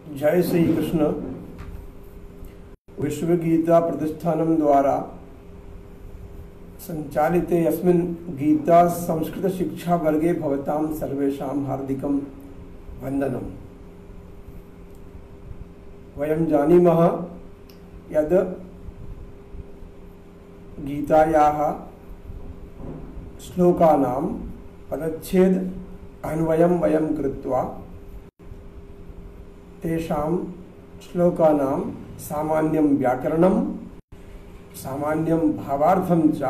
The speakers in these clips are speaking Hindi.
जय श्री कृष्ण। विश्व गीता प्रतिष्ठानम द्वारा संचालिते अस्मिन् गीता संस्कृत शिक्षा वर्गे भवतां सर्वेषां हार्दिकं वंदनम्। वयं जानीमः यद् गीतायाः श्लोकानां पदच्छेद अन्वयं वयं कृत्वा तेषां श्लोकानां सामान्यं व्याकरणं सामान्यं भावार्थं च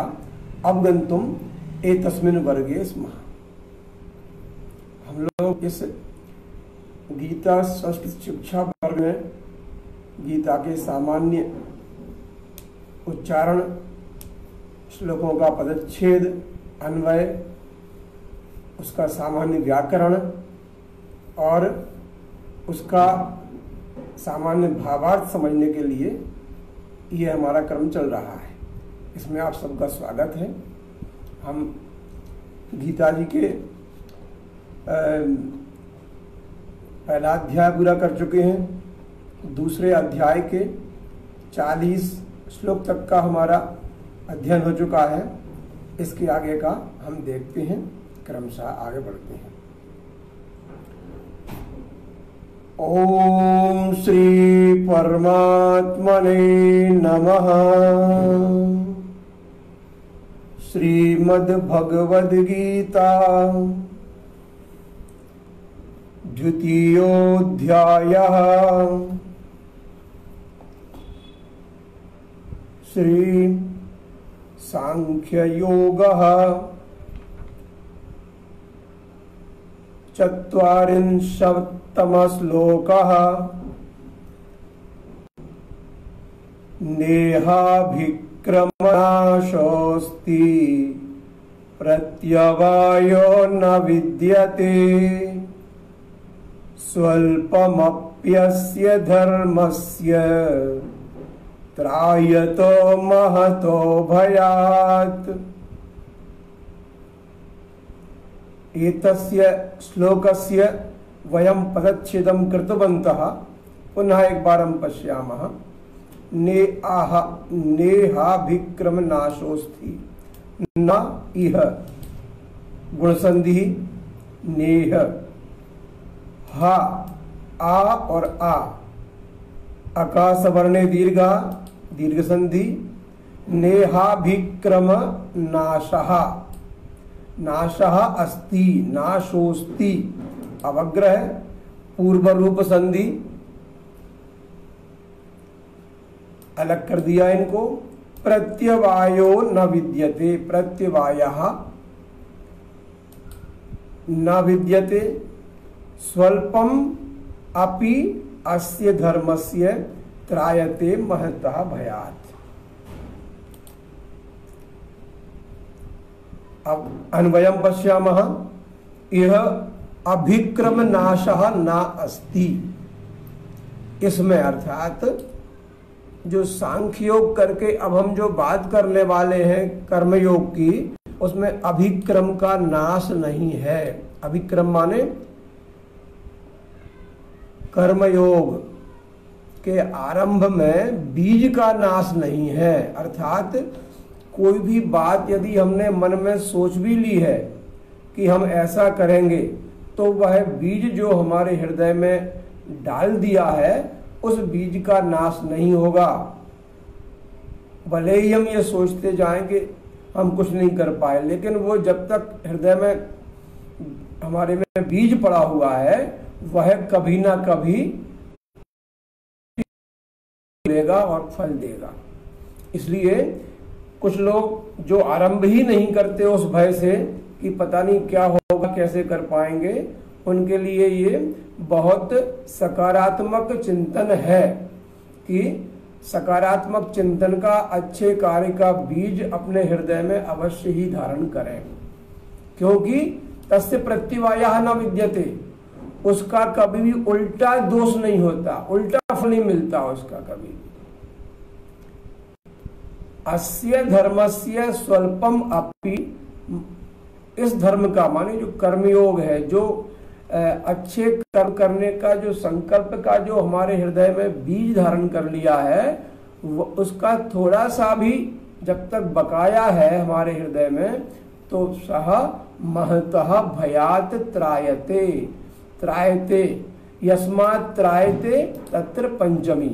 अवगन्तुम् एतस्मिन् वर्गे स्मः। हम लोग इस गीता संस्कृत शिक्षा वर्ग में गीता के सामान्य उच्चारण, श्लोकों का पदच्छेद, अन्वय, उसका सामान्य व्याकरण और उसका सामान्य भावार्थ समझने के लिए ये हमारा क्रम चल रहा है। इसमें आप सबका स्वागत है। हम गीता जी के पहला अध्याय पूरा कर चुके हैं। दूसरे अध्याय के 40 श्लोक तक का हमारा अध्ययन हो चुका है। इसके आगे का हम देखते हैं, क्रमशः आगे बढ़ते हैं। ओम श्री परमात्मने नमः। श्रीमद्भगवद्गीता द्वितीयोऽध्यायः। श्री सांख्ययोगः। 40तमः श्लोकः। नेहाभिक्रमनाशोऽस्ति प्रत्यवायो न विद्यते स्वल्पमप्यस्य धर्मस्य त्रायतो महतो भयात्। एतस्य श्लोकस्य वयं पदच्छेदं कृतवन्तः। पुनः एक बार हम पश्यामः। नेहाभिक्रमनाशोऽस्ति। न इह गुणसंधि नेह। हा आ और आ अकासवर्णे दीर्घा दीर्घ संधि। नेहाभिक्रम नाशः। नाशः अस्ति, नाशोस्ति अवग्रह पूर्व रूप संधि। अलग कर दिया इनको। प्रत्यवायो न विद्यते। प्रत्यवायः न विद्यते। स्वल्पम अपि अस्य धर्मस्य त्रायते महतः भयात्। अब अन्वयं पश्यामः। यह अभिक्रम नाशः न अस्ति। इसमें अर्थात जो सांख्य योग करके अब हम जो बात करने वाले हैं कर्मयोग की, उसमें अभिक्रम का नाश नहीं है। अभिक्रम माने कर्मयोग के आरंभ में बीज का नाश नहीं है। अर्थात कोई भी बात यदि हमने मन में सोच भी ली है कि हम ऐसा करेंगे, तो वह बीज जो हमारे हृदय में डाल दिया है, उस बीज का नाश नहीं होगा। भले ही हम ये सोचते जाएं कि हम कुछ नहीं कर पाए, लेकिन वो जब तक हृदय में हमारे में बीज पड़ा हुआ है, वह कभी ना कभी लेगा और फल देगा। इसलिए कुछ लोग जो आरंभ ही नहीं करते उस भय से कि पता नहीं क्या होगा, कैसे कर पाएंगे, उनके लिए ये बहुत सकारात्मक चिंतन है कि सकारात्मक चिंतन का, अच्छे कार्य का बीज अपने हृदय में अवश्य ही धारण करें। क्योंकि तस्य प्रत्यवायः न विद्यते। उसका कभी भी उल्टा दोष नहीं होता, उल्टा फल नहीं मिलता उसका कभी। अस्य धर्मस्य स्वल्पम अपि। इस धर्म का माने जो कर्मयोग है, जो अच्छे कर्म करने का जो संकल्प का जो हमारे हृदय में बीज धारण कर लिया है, उसका थोड़ा सा भी जब तक बकाया है हमारे हृदय में, तो सह महतः भयात त्रायते। त्रायते यस्मात् त्रायते तत्र पंचमी,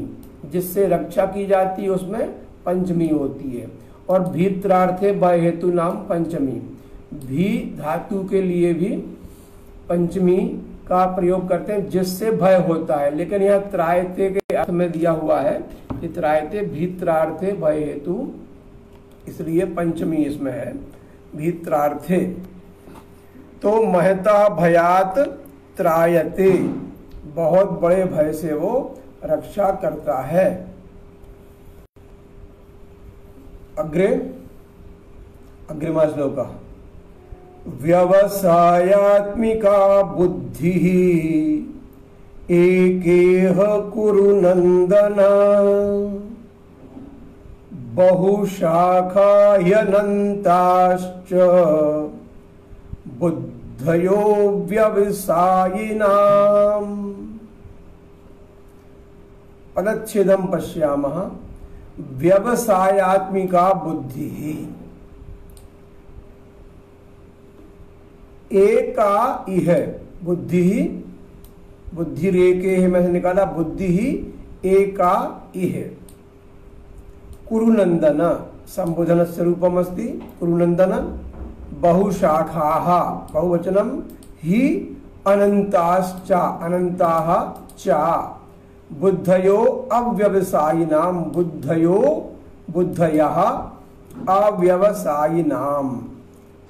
जिससे रक्षा की जाती है उसमें पंचमी होती है। और भीत्रार्थे भय हेतु नाम पंचमी, भी धातु के लिए भी पंचमी का प्रयोग करते हैं जिससे भय होता है, लेकिन यह त्रायते के अर्थ में दिया हुआ है कि त्रायते भीत्रार्थे भय हेतु, इसलिए पंचमी इसमें है भीत्रार्थे। तो महता भयात त्रायते, बहुत बड़े भय से वो रक्षा करता है। अग्रिमा श्लोक, व्यवसायात्मिका बुद्धि एकेह कुरु नंदन, बहुशाखायनन्ताश्च बुद्धयो व्यवसायिनाम्। पदच्छेदं पश्यामः। व्यवसायात्मिका बुद्धि, एका इह बुद्धि, बुद्धि रेके में से निकाला, बुद्धि ही एका इह। कुरुनंदन संबोधन स्वरूपम अस्ति, कुरुनंदन बहुशाखाः बहुवचनम ही अनंताश्च अनंताः च बुद्धयो अव्यवसायिनाम, बुद्धयो बुद्धयः अव्यवसायिनाम,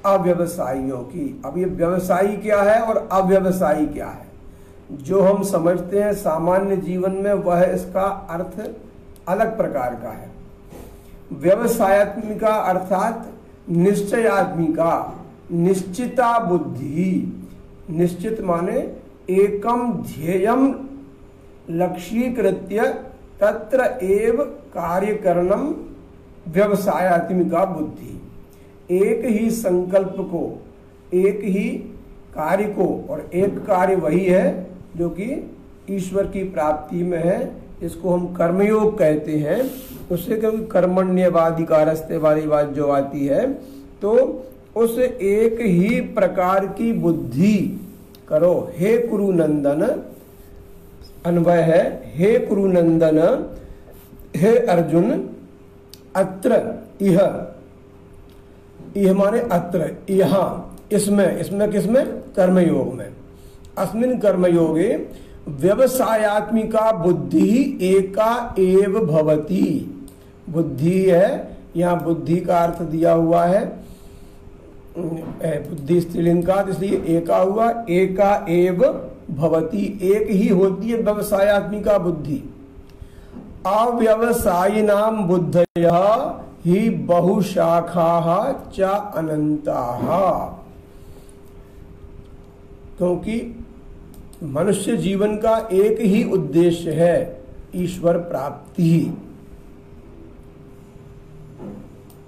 अव्यवसायियों की। अब ये व्यवसायी क्या है और अव्यवसायी क्या है, जो हम समझते हैं सामान्य जीवन में, वह इसका अर्थ अलग प्रकार का है। व्यवसायात्मिका अर्थात निश्चयात्मिका, निश्चिता बुद्धि। निश्चित माने एकम ध्येयम लक्ष्यीकृत्य तत्र एव कार्यकरणम व्यवसायात्मिका बुद्धि। एक ही संकल्प को, एक ही कार्य को, और एक कार्य वही है जो कि ईश्वर की प्राप्ति में है, इसको हम कर्मयोग कहते हैं। उससे क्योंकि कर्मण्यवाधिकारस्ते वाली बात जो आती है, तो उस एक ही प्रकार की बुद्धि करो। हे कुरुनंदन, अन्वय है हे कुरुनंदन, हे अर्जुन, अत्र इह, यह माने अत्र, यहाँ, इसमें, इसमें किसमें, कर्मयोग में। अस्मिन् कर्मयोगे व्यवसायात्मिका बुद्धि एका एव भवति। बुद्धि है, यहाँ बुद्धि का अर्थ दिया हुआ है, बुद्धि स्त्रीलिंग का, इसलिए एका हुआ। एका एव भवति, एक ही होती है व्यवसायात्मिका बुद्धि। अव्यवसायिनाम बुद्धयः ही बहुशाखाः च अनंताः। क्योंकि मनुष्य जीवन का एक ही उद्देश्य है, ईश्वर प्राप्ति।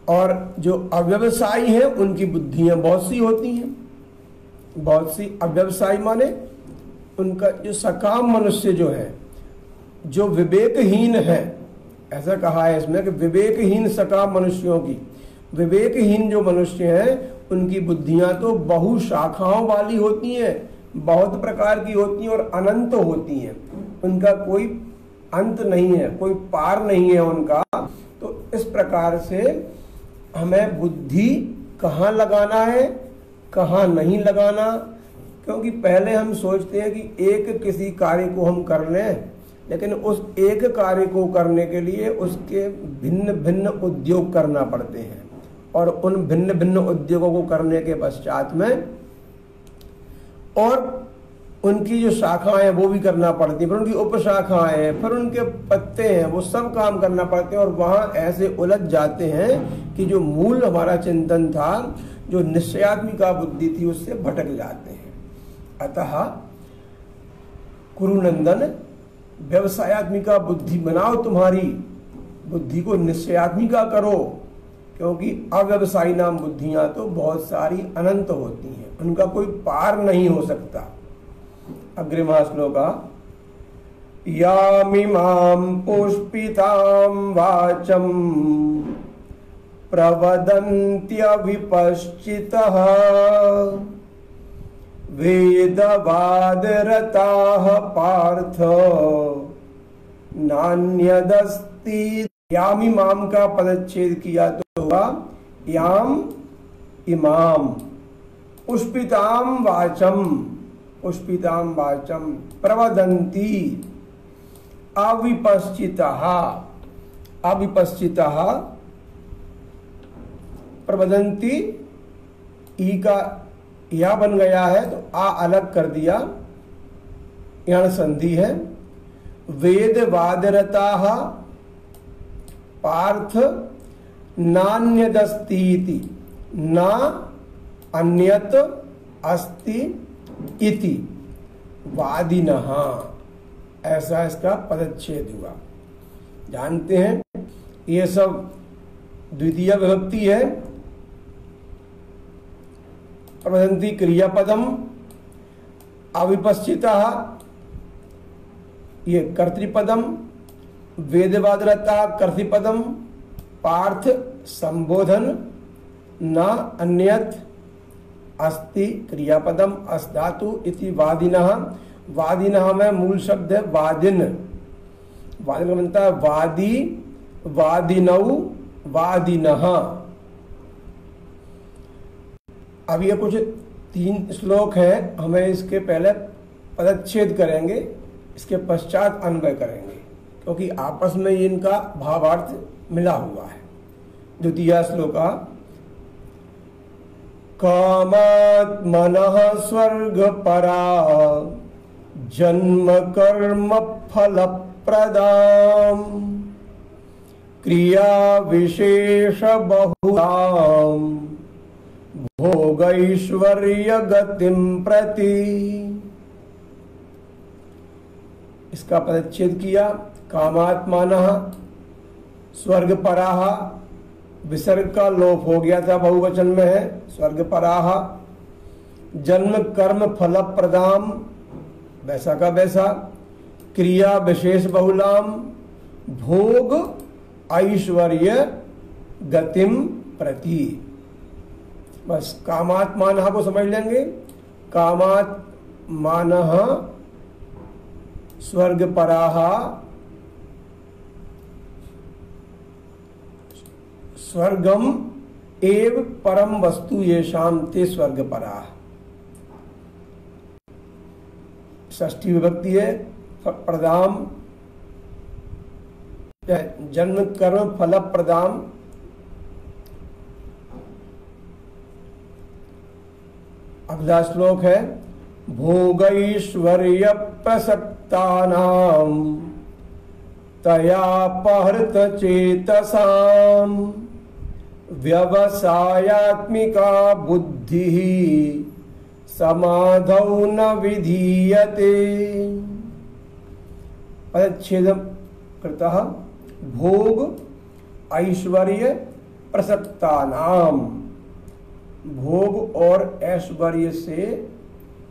और जो अव्यवसायी हैं उनकी बुद्धियां बहुत सी होती हैं, बहुत सी। अव्यवसायी माने उनका जो सकाम मनुष्य जो है, जो विवेकहीन है, ऐसा कहा है इसमें कि विवेकहीन सकाम मनुष्यों की, विवेकहीन जो मनुष्य हैं उनकी बुद्धियां तो बहु शाखाओं वाली होती हैं, बहुत प्रकार की होती हैं और अनंत होती हैं। उनका कोई अंत नहीं है, कोई पार नहीं है उनका। तो इस प्रकार से हमें बुद्धि कहाँ लगाना है, कहाँ नहीं लगाना, क्योंकि पहले हम सोचते हैं कि एक किसी कार्य को हम कर लें, लेकिन उस एक कार्य को करने के लिए उसके भिन्न भिन्न उद्योग करना पड़ते हैं, और उन भिन्न भिन्न उद्योगों को करने के पश्चात में और उनकी जो शाखाएं हैं वो भी करना पड़ती है, फिर उनकी उपशाखाएं हैं, फिर उनके पत्ते हैं, वो सब काम करना पड़ते हैं। और वहाँ ऐसे उलझ जाते हैं कि जो मूल हमारा चिंतन था, जो निश्चयात्मिका बुद्धि थी, उससे भटक जाते हैं। अतः कुरुनंदन, व्यवसायात्मिका बुद्धि बनाओ, तुम्हारी बुद्धि को निश्चयात्मिका करो, क्योंकि अव्यवसायी नाम बुद्धियां तो बहुत सारी अनंत होती हैं, उनका कोई पार नहीं हो सकता। अग्रिमः श्लोका यामिमां पुष्पितां वाचं प्रवदन्त्यविपश्चितः वेदवादरताः पार्थ नान्यदस्ति। यामिमां का पदच्छेद किया तो होगा याम इमाम पुष्पितां वाचम, पुष्पितां वाचम प्रवदन्ति अविपश्चितः, अविपश्चितः प्रवदन्ति ई का या बन गया है तो आ अलग कर दिया, यण संधि है। वेद वादरताः पार्थ नान्यदस्तीति, ना अन्यत अस्ति इति वादिनः, ऐसा इसका पदच्छेद हुआ। जानते हैं ये सब द्वितीय विभक्ति है। प्रवदन्ति क्रियापदम, अविपश्चितः ये कर्तृपदम, वेदवादरता कर्तृपदम, पार्थ संबोधन, न अन्यत अस्ति क्रियापदम, अस्धातु इति वादिनः। वादिनः में मूल शब्द है वादिन, वादिन का बनता है वादी, वादिनौ, वादिनः। अब ये कुछ 3 श्लोक हैं, हमें इसके पहले पदच्छेद करेंगे, इसके पश्चात अन्वय करेंगे, क्योंकि आपस में इनका भावार्थ मिला हुआ है। द्वितीय श्लोका कामात्मनः स्वर्गपरा जन्म कर्म फलप्रदां क्रिया विशेष बहुलां भोगैश्वर्य गतिं प्रति। इसका पदच्छेद किया कामात्मानः स्वर्गपराः, विसर्ग का लोप हो गया था, बहुवचन में है स्वर्गपराः। जन्म कर्म फल प्रदाम, वैसा का वैसा, क्रिया विशेष बहुलाम, भोग ऐश्वर्य गतिम प्रति। बस कामात्मानः को समझ लेंगे। कामात्मानः स्वर्गपराः स्वर्गम एव परम वस्तु येषाम ते स्वर्गपराः। षष्ठी विभक्ति है। प्रदाम जन्म कर्म फल प्रदाम। अगला श्लोक है भोगैश्वर्य प्रसक्तानां तयापहृत चेतसां व्यवसायात्मिका बुद्धिः समाधौ न विधीयते। पदच्छेदं कृतः भोग ऐश्वर्य प्रसक्तानां, भोग और ऐश्वर्य से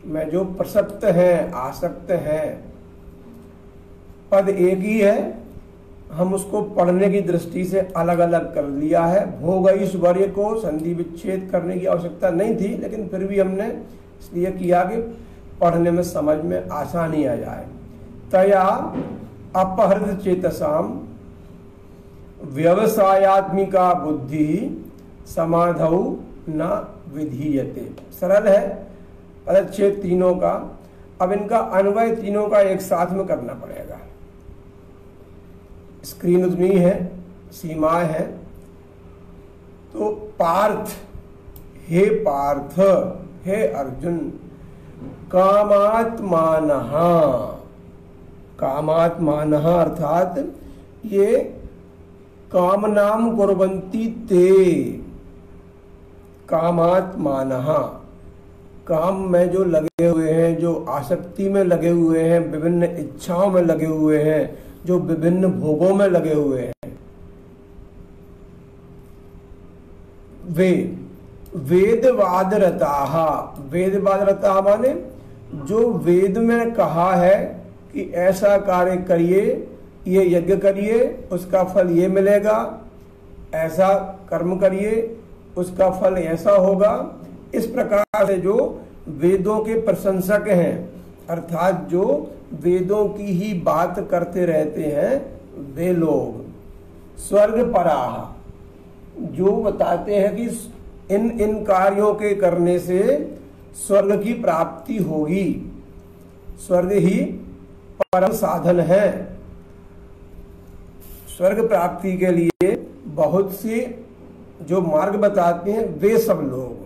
में जो प्रसक्त हैं, आसक्त हैं। पद एक ही है, हम उसको पढ़ने की दृष्टि से अलग अलग कर लिया है। भोग ऐश्वर्य को संधि विच्छेद करने की आवश्यकता नहीं थी, लेकिन फिर भी हमने इसलिए किया कि पढ़ने में समझ में आसानी आ जाए। तया अपहृत चेतसाम व्यवसायात्मिका बुद्धि समाधौ न विधीयते। सरल है पदच्छेद तीनों का। अब इनका अन्वय तीनों का एक साथ में करना पड़ेगा। स्क्रीन उतनी है, सीमाएं हैं। तो पार्थ, हे पार्थ, हे अर्जुन, कामात्मानः, कामात्मानः अर्थात ये कामनाम कुर्वन्ति ते, कामात्मानः काम में जो लगे हुए हैं, जो आसक्ति में लगे हुए हैं, विभिन्न इच्छाओं में लगे हुए हैं, जो विभिन्न भोगों में लगे हुए हैं, वे वेदवादरताः, वेदवादरताः माने जो वेद में कहा है कि ऐसा कार्य करिए, ये यज्ञ करिए, उसका फल ये मिलेगा, ऐसा कर्म करिए, उसका फल ऐसा होगा, इस प्रकार से जो वेदों के प्रशंसक हैं, अर्थात जो वेदों की ही बात करते रहते हैं, वे लोग स्वर्ग पराह, जो बताते हैं कि इन कार्यों के करने से स्वर्ग की प्राप्ति होगी, स्वर्ग ही परम साधन है। स्वर्ग प्राप्ति के लिए बहुत से जो मार्ग बताते हैं, वे सब लोग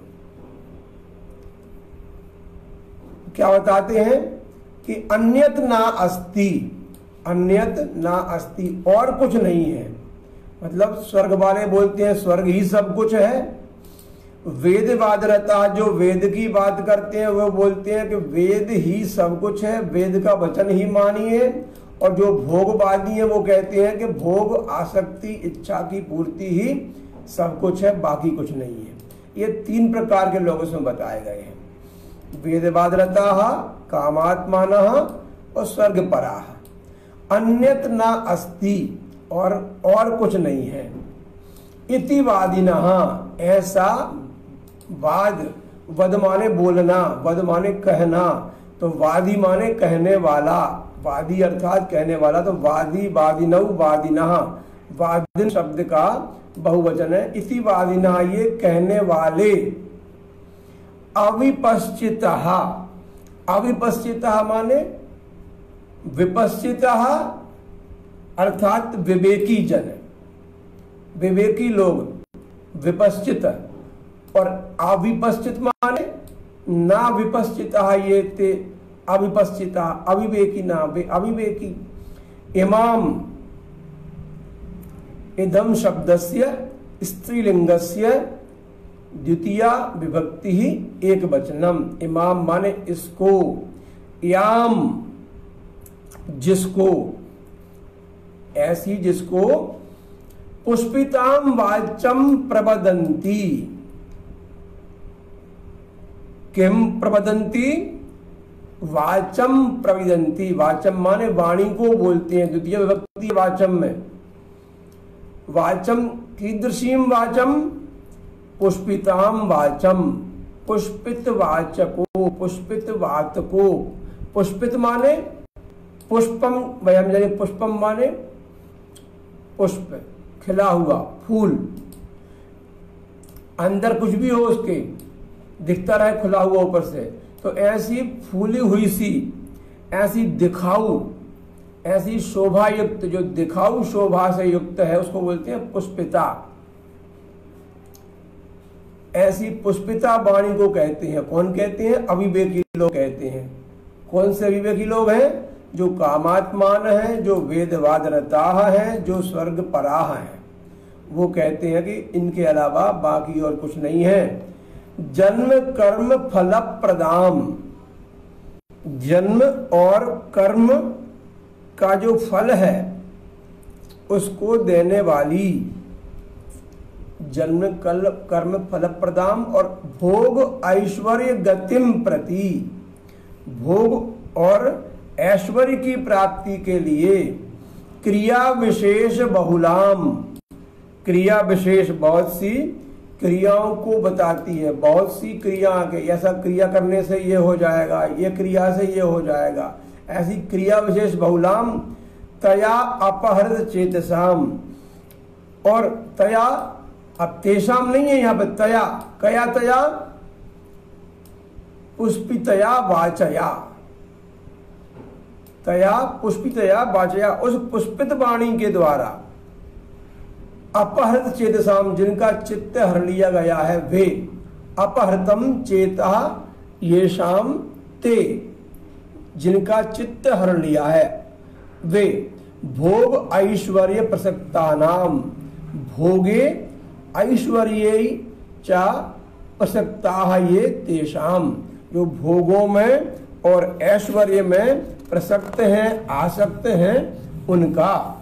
क्या बताते हैं कि अन्यत ना अस्ति, अन्यत ना अस्ति, और कुछ नहीं है। मतलब स्वर्ग वाले बोलते हैं स्वर्ग ही सब कुछ है। वेदवादरता, जो वेद की बात करते हैं, वो बोलते हैं कि वेद ही सब कुछ है, वेद का वचन ही मानिए। और जो भोगवादी है वो कहते हैं कि भोग, आसक्ति, इच्छा की पूर्ति ही सब कुछ है, बाकी कुछ नहीं है। ये तीन प्रकार के लोग इसमें बताए गए हैं, वेदवादरता, कामात्मानः और स्वर्ग पराः। अन्यत ना अस्ति, और कुछ नहीं है। इति वादिनः, ऐसा वाद, वद माने बोलना, वद माने कहना, तो वादी माने कहने वाला, वादी अर्थात कहने वाला, तो वादी, वादिनौ, वादिनः, वादिन शब्द का बहुवचन है। इति वादिनः, ये कहने वाले। अविपश्चितः, अविपश्चितः माने विपश्चितः अर्थात विवेकी जन, विवेकी लोग विपश्चित, और अविपश्चित माने ना विपश्चितः, ये ते अविपश्चिता, अविवेकी ना, वे अविवेकी। इमाम, इदम शब्दस्य स्त्रीलिंगस्य द्वितीया विभक्ति ही एक वचनम। इमाम माने इसको, याम जिसको, ऐसी जिसको, पुष्पिताम वाचम प्रवदंती, किम प्रवदंती, वाचम प्रविदंती, वाचम माने वाणी को बोलते हैं, द्वितीय विभक्ति वाचम में। वाचम कीदृशीम वाचम, पुष्पिताम वाचम, पुष्पित वाचको, पुष्पित वातको। पुष्पित माने पुष्पम, वयम जाने पुष्पम माने पुष्प, खिला हुआ फूल, अंदर कुछ भी हो उसके, दिखता रहे खुला हुआ ऊपर से, तो ऐसी फूली हुई सी, ऐसी दिखाऊ, ऐसी शोभा युक्त, जो दिखाऊ शोभा से युक्त है, उसको बोलते हैं पुष्पिता। ऐसी पुष्पिता वाणी को कहते हैं। कौन कहते हैं? अविवेकी लोग कहते हैं। कौन से अविवेकी लोग हैं? जो कामात्मान हैं, जो वेदवादरता हैं, जो स्वर्ग पराह हैं। वो कहते हैं कि इनके अलावा बाकी और कुछ नहीं है। जन्म कर्म फल प्रदाम, जन्म और कर्म का जो फल है उसको देने वाली, जन्म कर्म फल प्रदाम, और भोग ऐश्वर्य गतिम प्रति, भोग और ऐश्वर्य की प्राप्ति के लिए क्रिया विशेष बहुलाम, क्रिया विशेष बहुत सी क्रियाओं को बताती है। बहुत सी क्रिया के, ऐसा क्रिया करने से ये हो जाएगा, ये क्रिया से ये हो जाएगा, ऐसी क्रिया विशेष बहुलाम। तया अपहृत चेतसाम, और तया, अब तेषाम नहीं है यहाँ पे, तया, कया तया, पुष्पितया वाचया, तया पुष्पितया वाचया, उस पुष्पित वाणी के द्वारा अपहृत चेतसाम, जिनका चित्त हर लिया गया है, वे अपहृतम चेता येषाम ते, जिनका चित्त हर लिया है वे, भोग ऐश्वर्य प्रसक्ता नाम, भोगे ऐश्वर्य चा प्रसक्ता ये तेषाम, जो भोगों में और ऐश्वर्य में प्रसक्त हैं, आसक्त हैं, उनका,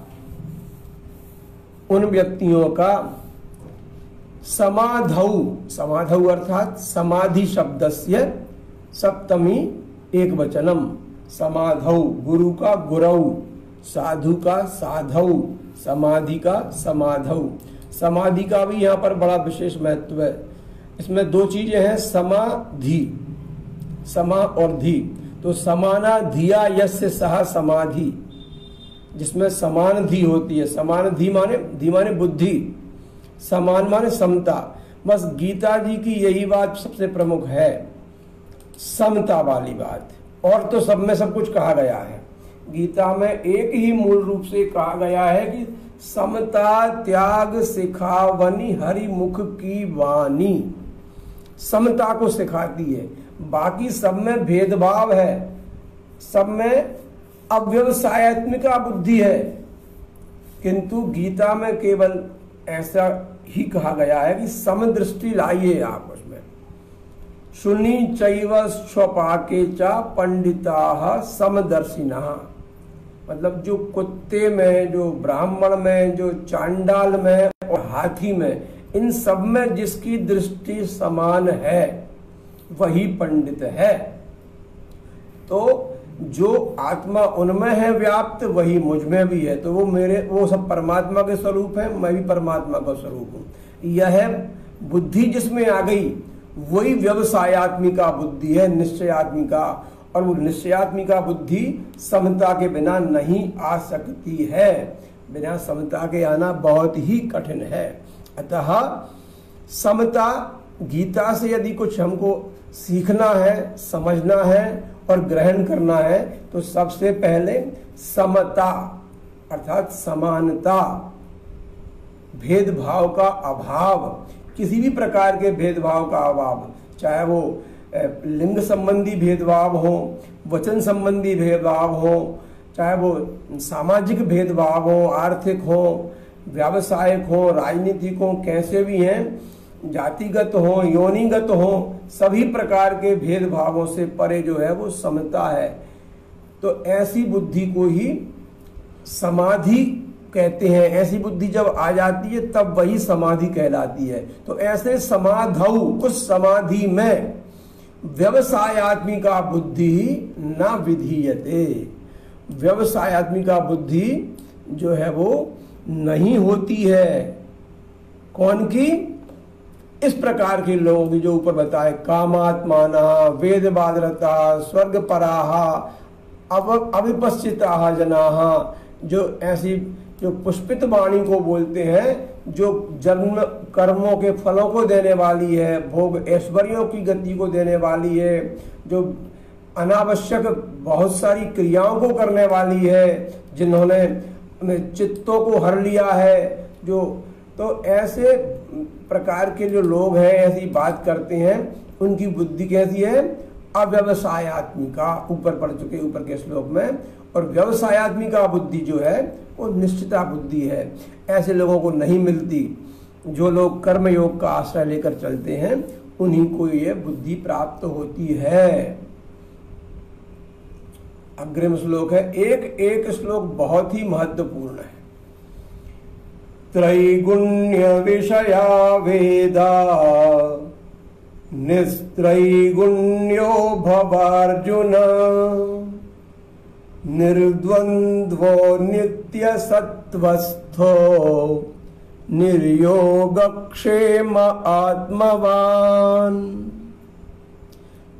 उन व्यक्तियों का। समाधौ, समाधौ अर्थात समाधि शब्दस्य सप्तमी एक वचनम, समाधौ गुरु का गुरौ, साधु का साधौ, समाधि का समाधौ। समाधि का भी यहाँ पर बड़ा विशेष महत्व है। इसमें दो चीजें हैं, समाधि, समा और धी। तो समाना धिया यस्य सह समाधि, जिसमें समान धी होती है। समान धी माने बुद्धि, समान माने समता। बस गीता जी की यही बात सबसे प्रमुख है, समता वाली बात। और तो सब में सब कुछ कहा गया है। गीता में एक ही मूल रूप से कहा गया है कि समता त्याग सिखावनी हरि मुख की वाणी। समता को सिखाती है। बाकी सब में भेदभाव है, सब में अव्यवसायत्मिका बुद्धि है, किंतु गीता में केवल ऐसा ही कहा गया है कि समदृष्टि लाइए आप उसमें। शुनि चैव स्वपाके च पंडिता समदर्शिना, मतलब जो कुत्ते में, जो ब्राह्मण में, जो चांडाल में और हाथी में, इन सब में जिसकी दृष्टि समान है वही पंडित है। तो जो आत्मा उनमें है व्याप्त वही मुझ में भी है। तो वो सब परमात्मा के स्वरूप है, मैं भी परमात्मा का स्वरूप हूं। यह बुद्धि जिसमें आ गई वही व्यवसायत्मिका बुद्धि है, निश्चयात्मिका। और वो निश्चयात्मिका बुद्धि समता के बिना नहीं आ सकती है। बिना समता के आना बहुत ही कठिन है। अतः समता, गीता से यदि कुछ हमको सीखना है, समझना है और ग्रहण करना है तो सबसे पहले समता अर्थात समानता, भेदभाव का अभाव, किसी भी प्रकार के भेदभाव का अभाव, चाहे वो लिंग संबंधी भेदभाव हो, वचन संबंधी भेदभाव हो, चाहे वो सामाजिक भेदभाव हो, आर्थिक हो, व्यावसायिक हो, राजनीतिक हो, कैसे भी हैं, जातिगत हो, योनिगत हो, सभी प्रकार के भेदभावों से परे जो है वो समता है। तो ऐसी बुद्धि को ही समाधि कहते हैं। ऐसी बुद्धि जब आ जाती है तब वही समाधि कहलाती है। तो ऐसे समाधौ, उस समाधि में व्यवसायत्मिका बुद्धि न विधीयते, व्यवसायत्मिका बुद्धि जो है वो नहीं होती है। कौन की? इस प्रकार के लोगों की जो ऊपर बताए, कामात्माना, वेदवादरता, स्वर्ग पराहा, अविपश्चिता जनाहा, जो ऐसी जो पुष्पित वाणी को बोलते हैं, जो जन्म कर्मों के फलों को देने वाली है, भोग ऐश्वर्यों की गति को देने वाली है, जो अनावश्यक बहुत सारी क्रियाओं को करने वाली है, जिन्होंने चित्तों को हर लिया है, जो तो ऐसे प्रकार के जो लोग हैं ऐसी बात करते हैं, उनकी बुद्धि कैसी है? अव्यवसायत्मिका, ऊपर पढ़ चुके ऊपर के श्लोक में। और व्यवसायत्मिका बुद्धि जो है वो निश्चिता बुद्धि है, ऐसे लोगों को नहीं मिलती। जो लोग कर्म योग का आश्रय लेकर चलते हैं उन्हीं को ये बुद्धि प्राप्त होती है। अग्रिम श्लोक है, एक एक श्लोक बहुत ही महत्वपूर्ण है। त्रैगुण्य विषया वेदा निस्त्रैगुण्यो भवार्जुन निर्द्वन्द्वो नित्य सत्वस्थो निर्योगक्षेम आत्मवान्।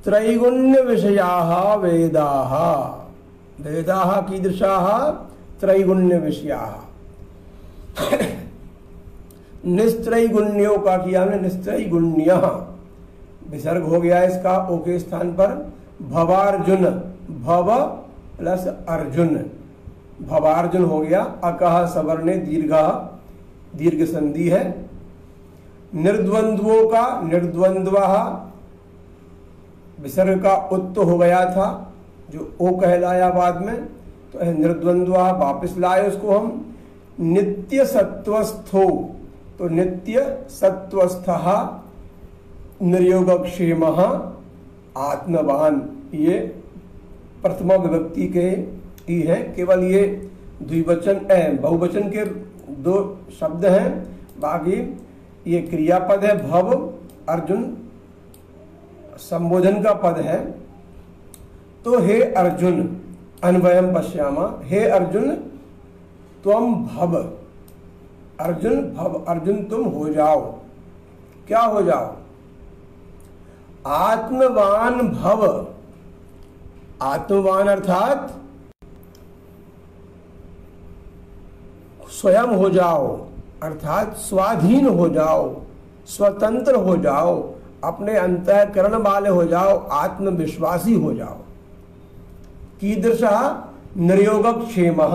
त्रैगुण्य विषयाः वेदाः, वेदाः कीदृशाः? त्रैगुण्य विषयाः। निस्त्रैगुण्यों का किया हमने, निस्त्रैगुण्यः विसर्ग हो गया इसका ओ के स्थान पर। भवार्जुन, भव प्लस अर्जुन, भवार्जुन हो गया। अकह सवर्णे दीर्घ संधि है। निर्द्वंद्वों का निर्द्वंद्वः विसर्ग का उत्त हो गया था, जो ओ कहलाया बाद में, तो निर्द्वंद्वः वापस लाए उसको हम। नित्य सत्वस्थो, तो नित्य सत्वस्थः निर्योगक्षेमः आत्मवान, ये प्रथमा विभक्ति के ही है। केवल ये द्विवचन बहुवचन के दो शब्द हैं, बाकी ये क्रियापद है। भव अर्जुन संबोधन का पद है। तो हे अर्जुन, अन्वयम पश्यामा, हे अर्जुन त्वम भव, अर्जुन भव, अर्जुन तुम हो जाओ। क्या हो जाओ? आत्मवान भव। आत्मवान अर्थात स्वयं हो जाओ, अर्थात स्वाधीन हो जाओ, स्वतंत्र हो जाओ, अपने अंतःकरण वाले हो जाओ, आत्मविश्वासी हो जाओ। कीदृशः? निर्योगक्षेमः।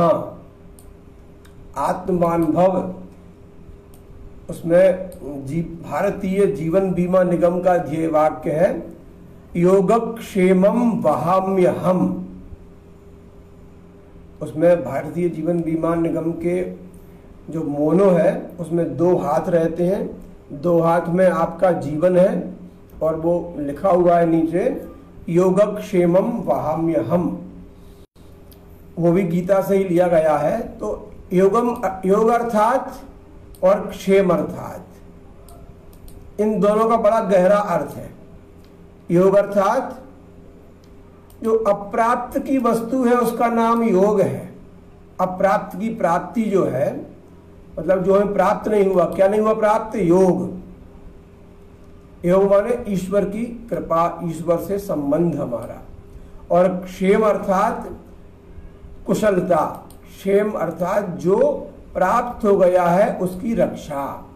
आत्मवान भव, उसमें भारतीय जीवन बीमा निगम का ध्येय वाक्य है, योगक्षेमम वहाम्यहम्। उसमें भारतीय जीवन बीमा निगम के जो मोनो है उसमें 2 हाथ रहते हैं, 2 हाथ में आपका जीवन है और वो लिखा हुआ है नीचे योगक्षेमम वहाम्यहम्। वो भी गीता से ही लिया गया है। तो योग अर्थात और क्षेम अर्थात, इन दोनों का बड़ा गहरा अर्थ है। योग अर्थात जो अप्राप्त की वस्तु है उसका नाम योग है। अप्राप्त की प्राप्ति जो है, मतलब जो हमें प्राप्त नहीं हुआ, क्या नहीं हुआ प्राप्त? योग। योग माने ईश्वर की कृपा, ईश्वर से संबंध हमारा। और क्षेम अर्थात कुशलता, क्षेम अर्थात जो प्राप्त हो गया है उसकी रक्षा।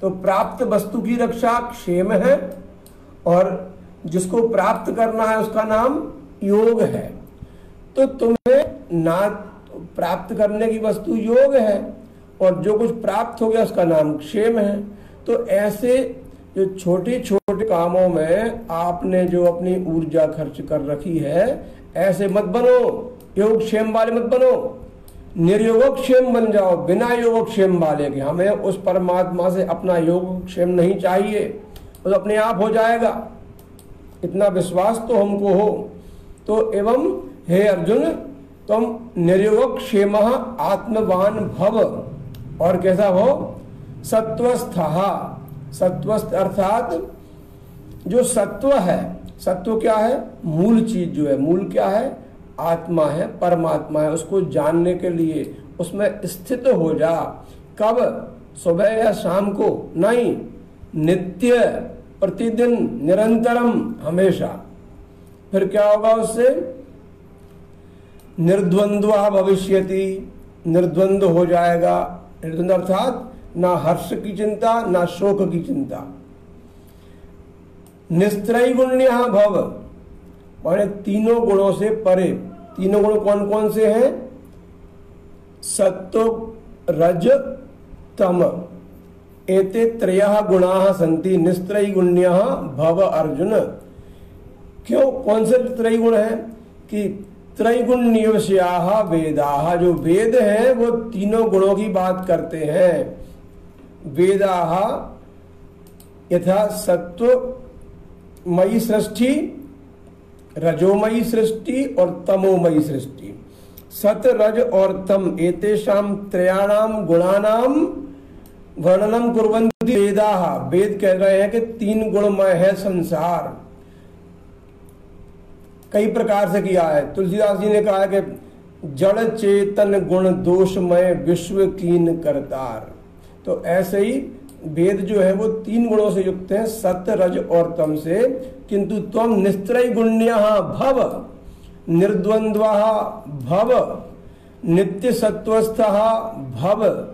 तो प्राप्त वस्तु की रक्षा क्षेम है और जिसको प्राप्त करना है उसका नाम योग है। तो तुम्हें ना प्राप्त करने की वस्तु योग है और जो कुछ प्राप्त हो गया उसका नाम क्षेम है। तो ऐसे जो छोटे छोटे कामों में आपने जो अपनी ऊर्जा खर्च कर रखी है, ऐसे मत बनो, योगक्षेम वाले मत बनो, निर्योगक्षेम बन जाओ, बिना योगक्षेम वाले के। हमें उस परमात्मा से अपना योगक्षेम नहीं चाहिए, तो अपने आप हो जाएगा, इतना विश्वास तो हमको हो। तो एवं हे अर्जुन तुम निर्योगक्षेम आत्मवान भव, और कैसा हो? सत्वस्थः। सत्वस्थ अर्थात जो सत्व है, सत्व क्या है? मूल चीज जो है, मूल क्या है? आत्मा है, परमात्मा है। उसको जानने के लिए उसमें स्थित हो जा। कब? सुबह या शाम को नहीं, नित्य, प्रतिदिन, निरंतरम, हमेशा। फिर क्या होगा उससे? निर्द्वंद्व भविष्यति, निर्द्वंद्व हो जाएगा। निर्द्वंद्व अर्थात ना हर्ष की चिंता ना शोक की चिंता। निस्त्रैगुण्यः भव, माने तीनों गुणों से परे। तीनों गुण कौन कौन से हैं? सत्व रज तम, एते त्रयः गुणाः सन्ति निस्त्रैगुण्यः भव अर्जुन। क्यों? कौन से त्रैगुण है? कि त्रैगुण्य विषयाः वेदाः, जो वेद हैं वो तीनों गुणों की बात करते हैं। वेदाः यथा सत्वमयी सृष्टि, रजोमयी सृष्टि और तमोमयी सृष्टि। सत, रज और तम, एतेषां त्रयाणाम गुणानाम वर्णनम कुर्वन्ति वेदाः। वेद कह रहे हैं कि 3 गुणमय है संसार। कई प्रकार से किया है। तुलसीदास जी ने कहा है कि जड़ चेतन गुण दोषमय विश्व कीन करतार। तो ऐसे ही वेद जो है वो 3 गुणों से युक्त है, सत्य, रज और तम से। किंतु त्वम निस्त्रैगुण्यः भव, निर्द्वंद्वः भव, नित्य सत्वस्थः भव,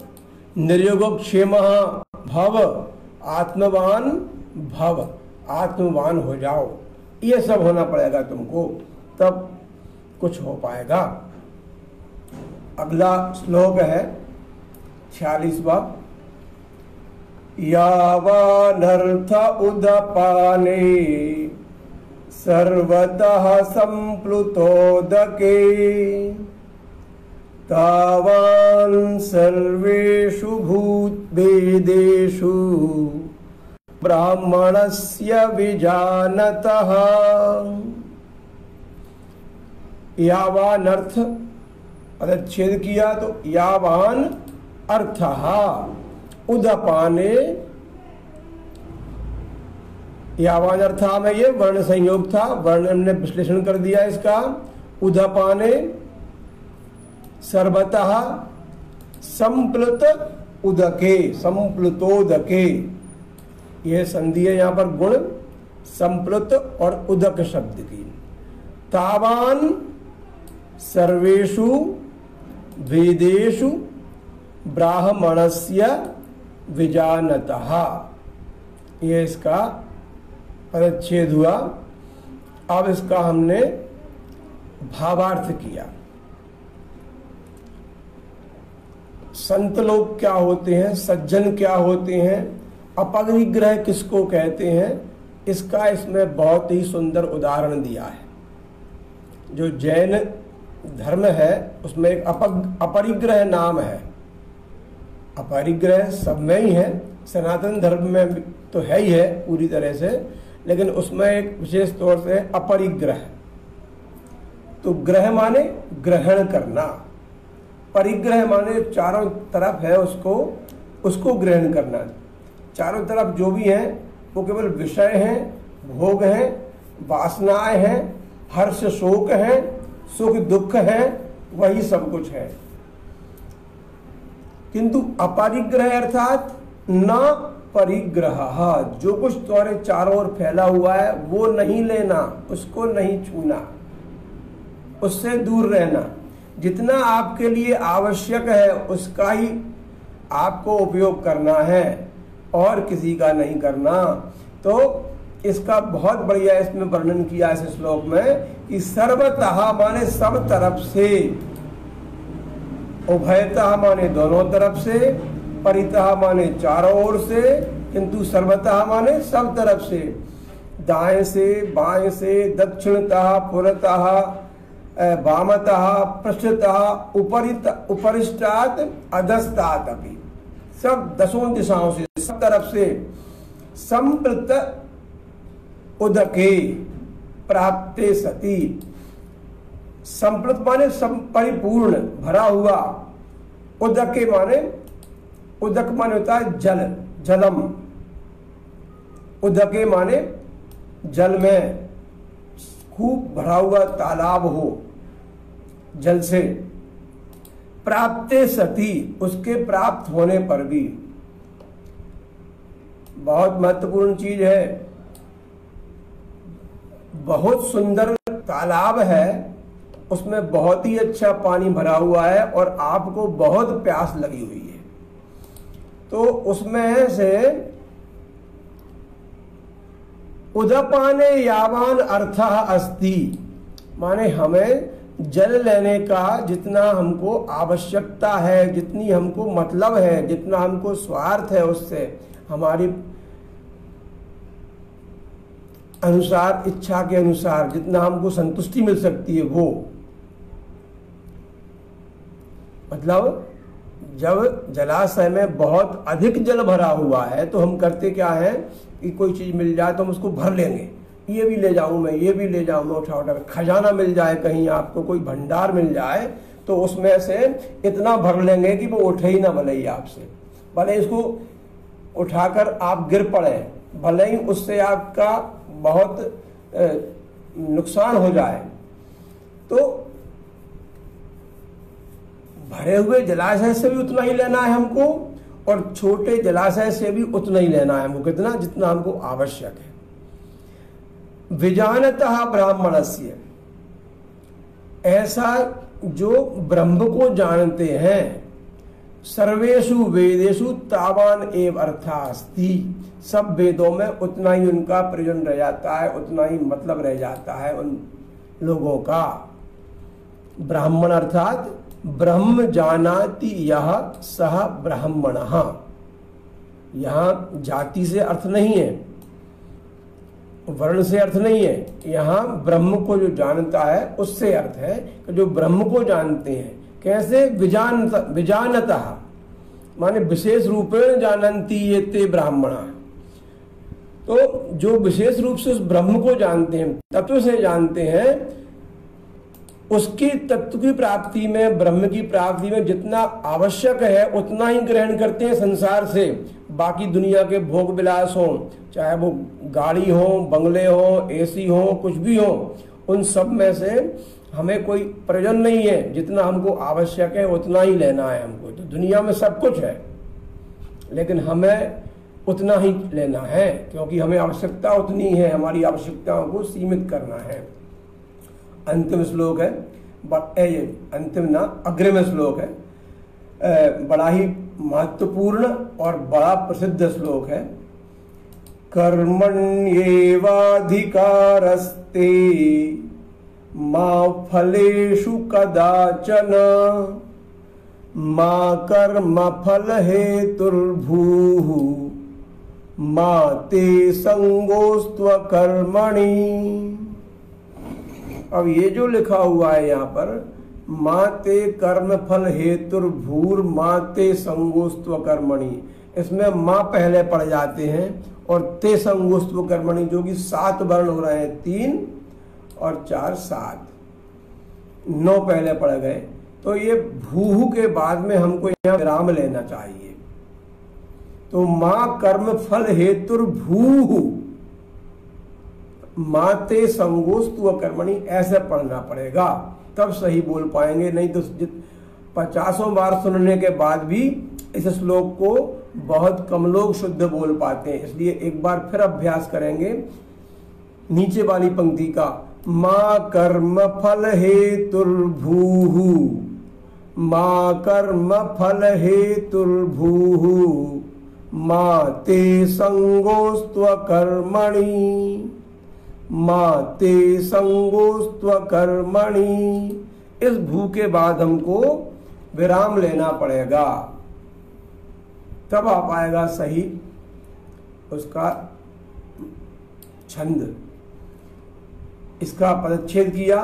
निर्योगक्षेमः भव, आत्मवान भव। आत्मवान हो जाओ, ये सब होना पड़ेगा तुमको, तब कुछ हो पाएगा। अगला श्लोक है 46वां। यावानर्थ उदपाने सर्वतः संप्लुतोदके तावान् सर्वेषु भूतभेदेषु ब्राह्मणस्य विजानतः। यावान अर्थ छेद किया तो यावान अर्थः उदपाने, यावान अर्था में ये वर्ण संयोग था, वर्ण हमने विश्लेषण कर दिया इसका। उदपाने सर्वतः संप्लुत उदके, संप्लुतोदके, यह संधि है यहाँ पर गुण संप्लुत और उदक शब्द की। तावान सर्वेषु वेदेषु ब्राह्मणस्य विजानतः, यह इसका परिच्छेद हुआ। अब इसका हमने भावार्थ किया। संत लोग क्या होते हैं, सज्जन क्या होते हैं, अपरिग्रह किसको कहते हैं, इसका इसमें बहुत ही सुंदर उदाहरण दिया है। जो जैन धर्म है उसमें एक अपरिग्रह नाम है। अपरिग्रह सब में ही है, सनातन धर्म में तो है ही है पूरी तरह से, लेकिन उसमें एक विशेष तौर से अपरिग्रह। तो ग्रह माने ग्रहण करना, परिग्रह माने चारों तरफ है उसको ग्रहण करना। चारों तरफ जो भी है वो केवल विषय हैं, भोग हैं, वासनाएं हैं, हर्ष शोक हैं, सुख दुख है, वही सब कुछ है। किंतु अपरिग्रह अर्थात न परिग्रह, जो कुछ तुम्हारे चारों ओर फैला हुआ है वो नहीं लेना, उसको नहीं छूना, उससे दूर रहना। जितना आपके लिए आवश्यक है उसका ही आपको उपयोग करना है और किसी का नहीं करना। तो इसका बहुत बढ़िया इसमें वर्णन किया इस श्लोक में कि सर्वतः माने सब तरफ से, उभयतः माने दोनों तरफ से, परितः माने चारों ओर से, किंतु सर्वतः माने सब तरफ से, दाएं से, बाएं से, दक्षिणतः, पुरतः, वामतः, पृष्ठतः, उपरिष्टात्, अधस्तात् अपि, सब दसों दिशाओं से, सब तरफ से, संप्लुत उदके प्राप्ते सति, संप्लुत माने परिपूर्ण भरा हुआ, उदके माने, उदक माने होता है जल, जलम, उदके माने जल में खूब भरा हुआ तालाब हो जल से, प्राप्ते सति उसके प्राप्त होने पर भी। बहुत महत्वपूर्ण चीज है। बहुत सुंदर तालाब है, उसमें बहुत ही अच्छा पानी भरा हुआ है और आपको बहुत प्यास लगी हुई है, तो उसमें से उदपाने यावान अर्थः अस्ति, माने हमें जल लेने का जितना हमको आवश्यकता है, जितनी हमको मतलब है, जितना हमको स्वार्थ है, उससे हमारी अनुसार, इच्छा के अनुसार जितना हमको संतुष्टि मिल सकती है वो, मतलब जब जलाशय में बहुत अधिक जल भरा हुआ है तो हम करते क्या है कि कोई चीज मिल जाए तो हम उसको भर लेंगे, ये भी ले जाऊं मैं, ये भी ले जाऊं मैं, उठा उठा खजाना मिल जाए, कहीं आपको कोई भंडार मिल जाए तो उसमें से इतना भर लेंगे कि वो उठे ही ना भले ही आपसे, भले इसको उठाकर आप गिर पड़े, भले ही उससे आपका बहुत नुकसान हो जाए। तो भरे हुए जलाशय से भी उतना ही लेना है हमको और छोटे जलाशय से भी उतना ही लेना है हमको, कितना, जितना हमको आवश्यक है। विजानतः ब्राह्मणस्य, ऐसा जो ब्रह्म को जानते हैं, सर्वेषु वेदेषु तावान एव अर्थः अस्ति, सब वेदों में उतना ही उनका प्रयोजन रह जाता है, उतना ही मतलब रह जाता है उन लोगों का। ब्राह्मण अर्थात ब्रह्म जानाति यह सह ब्राह्मणः, यहाँ जाति से अर्थ नहीं है, वर्ण से अर्थ नहीं है, यहाँ ब्रह्म को जो जानता है उससे अर्थ है कि जो ब्रह्म को जानते हैं। कैसे? विजानतः माने विशेष रूपेण जानन्ति ये ते ब्राह्मणा, तो जो विशेष रूप से उस ब्रह्म को जानते हैं, तत्व से जानते हैं, उसकी तत्व की प्राप्ति में, ब्रह्म की प्राप्ति में जितना आवश्यक है उतना ही ग्रहण करते हैं संसार से। बाकी दुनिया के भोग विलास हो, चाहे वो गाड़ी हो, बंगले हो, एसी हो, कुछ भी हो, उन सब में से हमें कोई प्रयोजन नहीं है। जितना हमको आवश्यक है उतना ही लेना है हमको। तो दुनिया में सब कुछ है लेकिन हमें उतना ही लेना है, क्योंकि हमें आवश्यकता उतनी है, हमारी आवश्यकताओं को सीमित करना है। अंतिम श्लोक है, अंतिम ना अग्रिम श्लोक है, बड़ा ही महत्वपूर्ण और बड़ा प्रसिद्ध श्लोक है। कर्मण्येवाधिकारस्ते मा फलेषु कदाचन मा कर्म फल हेतुर्भूः मा ते संगोस्त्व कर्मणि। अब ये जो लिखा हुआ है यहाँ पर, माते कर्म फल हेतुर्भूर माते संगोस्त्व कर्मणि, इसमें माँ पहले पड़ जाते हैं और ते संगोस्त्व कर्मणि, जो कि 7 वर्ण हो रहे हैं, 3 और 4 7, 9 पहले पड़ गए। तो ये भूहु के बाद में हमको यहाँ विराम लेना चाहिए। तो माँ कर्म फल हेतुर्भूहु माते संगोस्तु कर्मणि ऐसे पढ़ना पड़ेगा, तब सही बोल पाएंगे। नहीं तो 50 बार सुनने के बाद भी इस श्लोक को बहुत कम लोग शुद्ध बोल पाते हैं। इसलिए एक बार फिर अभ्यास करेंगे नीचे वाली पंक्ति का। माँ कर्म फल हेतुर्भूहु माँ कर्म फल हेतुर्भूहु माते संगोस्त्व कर्मणि माते संगोस्त्व कर्मणि। इस भू के बाद हमको विराम लेना पड़ेगा, तब आ पाएगा सही उसका छंद। इसका पदच्छेद किया,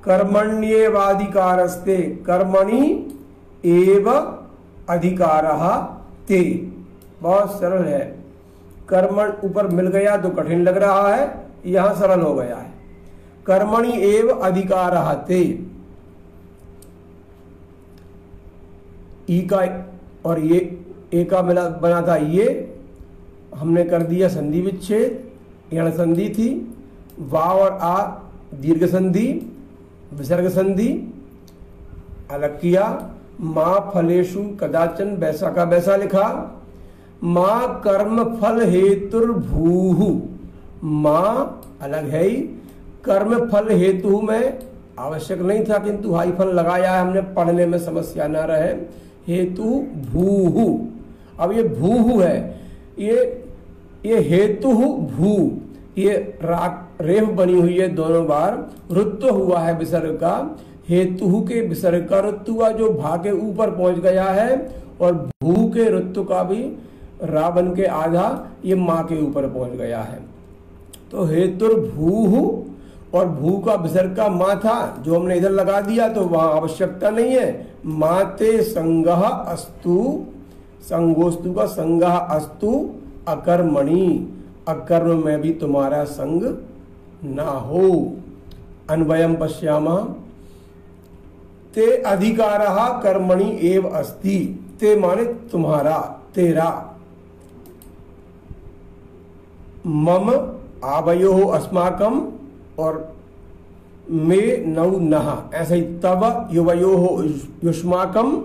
कर्मण्येवाधिकारस्ते कर्मणि एव अधिकारः ते। बहुत सरल है। कर्मण ऊपर मिल गया तो कठिन लग रहा है, यहां सरल हो गया है। कर्मणि एव अधिकारः ते, ई का और ये ए का मिला बना था, ये हमने कर दिया संधि विच्छेद, यण संधि थी, वा और आ दीर्घ संधि विसर्ग संधि अलग किया। माँ फलेषु कदाचन वैसा का वैसा लिखा। माँ कर्म फल हेतुर्भूहु, माँ अलग है ही, कर्म फल हेतु में आवश्यक नहीं था किंतु हाई फल लगाया है हमने, पढ़ने में समस्या ना रहे। हेतु भूहु, अब ये भूहु है, ये हेतु भू, ये रेफ बनी हुई है दोनों बार, रुत्व हुआ है विसर्ग का, हेतु के विसर्ग का रुत्व हुआ जो भा के ऊपर पहुंच गया है, और भू के रुत्व का भी रा बन के आधा ये माँ के ऊपर पहुंच गया है। तो हेतुर्भूहु और भू का विसर्ग का माँ था जो हमने इधर लगा दिया, तो वहां आवश्यकता नहीं है। माते संगः अस्तु, संगोस्तु का संगः अस्तु अकर्मणि, अकर्म में भी तुम्हारा संग ना हो। अन्वयम पश्यामः, ते अधिकारः कर्मणि एव अस्ति, ते माने तुम्हारा, तेरा। मम आवयो अस्माकम और मे नौ नः, ऐसे ही तव युवयो युष्माकम,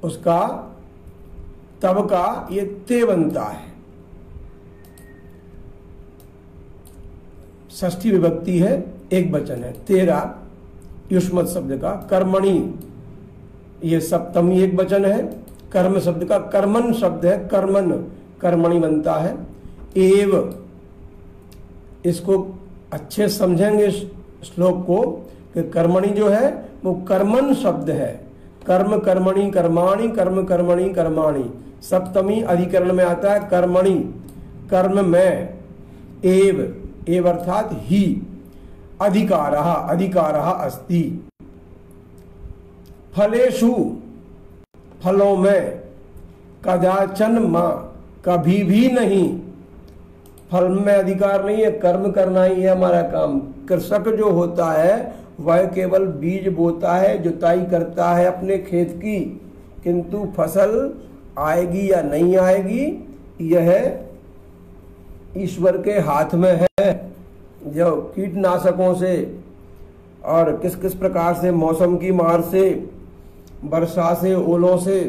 उसका तब का ये ते बनता है, षष्ठी विभक्ति है, एक वचन है। तेरा युष्मत शब्द का, कर्मणि ये सप्तमी एक वचन है, कर्म शब्द का कर्मन शब्द है, कर्मन कर्मणि बनता है। एव, इसको अच्छे समझेंगे श्लोक को कि कर्मणि जो है वो कर्मन शब्द है, कर्म कर्मणि कर्माणि, कर्म कर्मणि कर्माणि, सप्तमी अधिकरण में आता है कर्मणि, कर्म में, एव, एव अर्थात ही, अधिकारः, अधिकारः अस्ति। फलेषु, फलों में, कदाचन मां, कभी भी नहीं, फल में अधिकार नहीं है, कर्म करना ही है हमारा काम। कृषक जो होता है वह केवल बीज बोता है, जुताई करता है अपने खेत की, किंतु फसल आएगी या नहीं आएगी यह ईश्वर के हाथ में है। जो कीटनाशकों से और किस किस प्रकार से, मौसम की मार से, वर्षा से, ओलों से,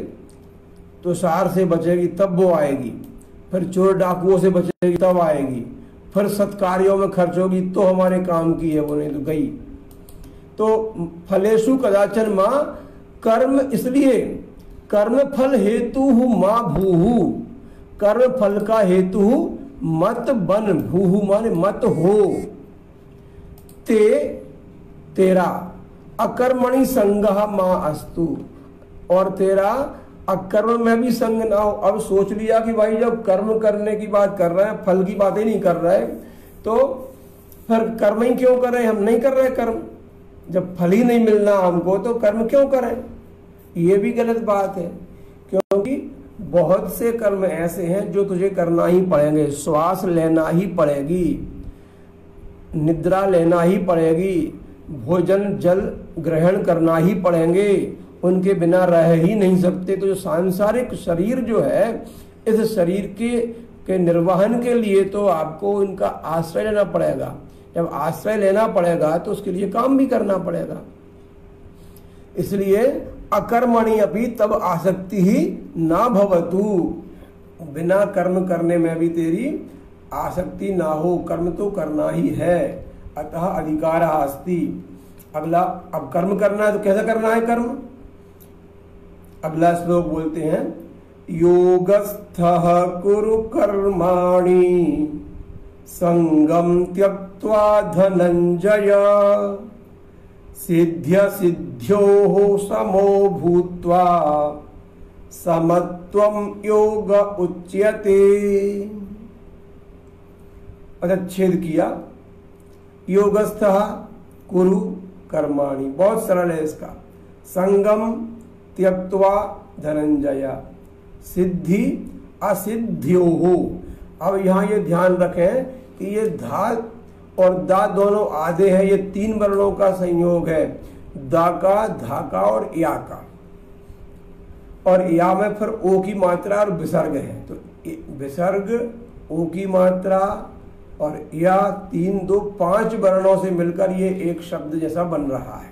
तुषार से बचेगी तब वो आएगी, फिर चोर डाकुओं से बचेगी तब आएगी, फिर सत्कार्यों में खर्च होगी तो हमारे काम की है, वो नहीं तो गई। तो फलेषु कदाचन माँ कर्म, इसलिए कर्म फल हेतु माँ भूहु, कर्म फल का हेतु मत बन, भूहु माने मत हो, तेरा अकर्मणि संगः माँ अस्तु, और तेरा अकर्म में भी संग ना हो। अब सोच लिया कि भाई जब कर्म करने की बात कर रहे हैं, फल की बातें नहीं कर रहे, तो फिर कर्म ही क्यों कर रहे हैं? हम नहीं कर रहे कर्म, जब फल ही नहीं मिलना हमको तो कर्म क्यों करें? ये भी गलत बात है, क्योंकि बहुत से कर्म ऐसे हैं जो तुझे करना ही पड़ेंगे। श्वास लेना ही पड़ेगी, निद्रा लेना ही पड़ेगी, भोजन जल ग्रहण करना ही पड़ेंगे, उनके बिना रह ही नहीं सकते। तो जो सांसारिक शरीर जो है, इस शरीर के निर्वहन के लिए तो आपको इनका आश्रय लेना पड़ेगा। जब आश्रय लेना पड़ेगा तो उसके लिए काम भी करना पड़ेगा। इसलिए अकर्मणि अपि तब आसक्ति ही ना भवतु, बिना कर्म करने में भी तेरी आसक्ति ना हो, कर्म तो करना ही है। अतः अधिकार अस्ति। अगला, अब कर्म करना है तो कैसा करना है कर्म? अगला श्लोक बोलते हैं, योगस्थः कुरु कर्माणि संगम त्यक्त्वा धनंजय सिद्ध्य सिद्ध्योः समो भूत्वा समत्वम योग उच्यते। छेद किया, योगस्थः कुरु कर्माणि, बहुत सरल है इसका। संगम त्यक्त्वा धनंजय सिद्धि असिद्ध्योः। अब यहाँ ये ध्यान रखें कि ये धा और दा दोनों आधे हैं, ये तीन वर्णों का संयोग है, दा का, धा का और या का। और या में फिर ओ की मात्रा और विसर्ग है, तो विसर्ग, ओ की मात्रा और या, तीन, दो, पांच वर्णों से मिलकर ये एक शब्द जैसा बन रहा है।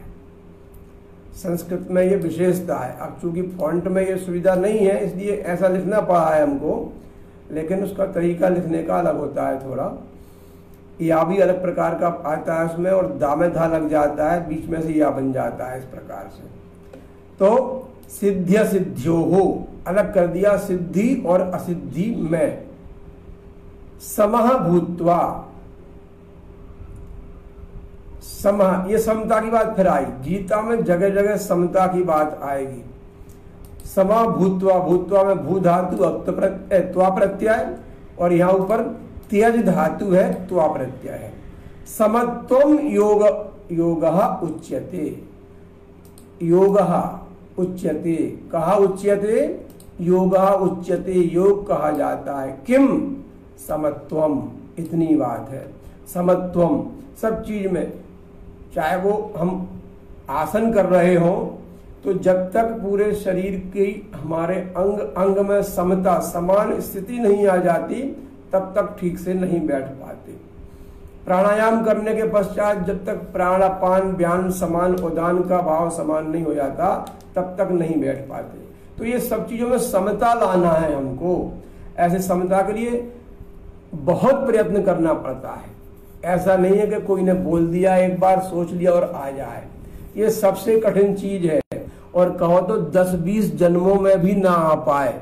संस्कृत में ये विशेषता है। अब चूंकि फॉन्ट में ये सुविधा नहीं है इसलिए ऐसा लिखना पड़ा है हमको, लेकिन उसका तरीका लिखने का अलग होता है थोड़ा। या भी अलग प्रकार का आता है उसमें, और दा में धा लग जाता है, बीच में से या बन जाता है इस प्रकार से। तो सिद्ध्य सिद्ध्योः अलग कर दिया, सिद्धि और असिद्धि में। समः भूत्वा, समः, ये समता की बात फिर आई। गीता में जगह जगह समता की बात आएगी। समः भूत्वा, भूत्वा में भू धातु त्वा प्रत्यय, और यहाँ ऊपर त्यज धातु है, त्वा प्रत्यय है। समत्वम योग, योगः उच्यते, योगः उच्यते, कहा उच्यते? योगः उच्यते, योग कहा जाता है। किम? समत्वम, इतनी बात है। समत्वम सब चीज में, चाहे वो हम आसन कर रहे हों तो जब तक पूरे शरीर की, हमारे अंग अंग में समता, समान स्थिति नहीं आ जाती तब तक ठीक से नहीं बैठ पाते। प्राणायाम करने के पश्चात जब तक प्राणापान व्यान समान, उदान का भाव समान नहीं हो जाता तब तक नहीं बैठ पाते। तो ये सब चीजों में समता लाना है हमको। ऐसे समता के लिए बहुत प्रयत्न करना पड़ता है। ऐसा नहीं है कि कोई ने बोल दिया, एक बार सोच लिया और आ जाए। ये सबसे कठिन चीज है, और कहो तो 10-20 जन्मों में भी ना आ पाए।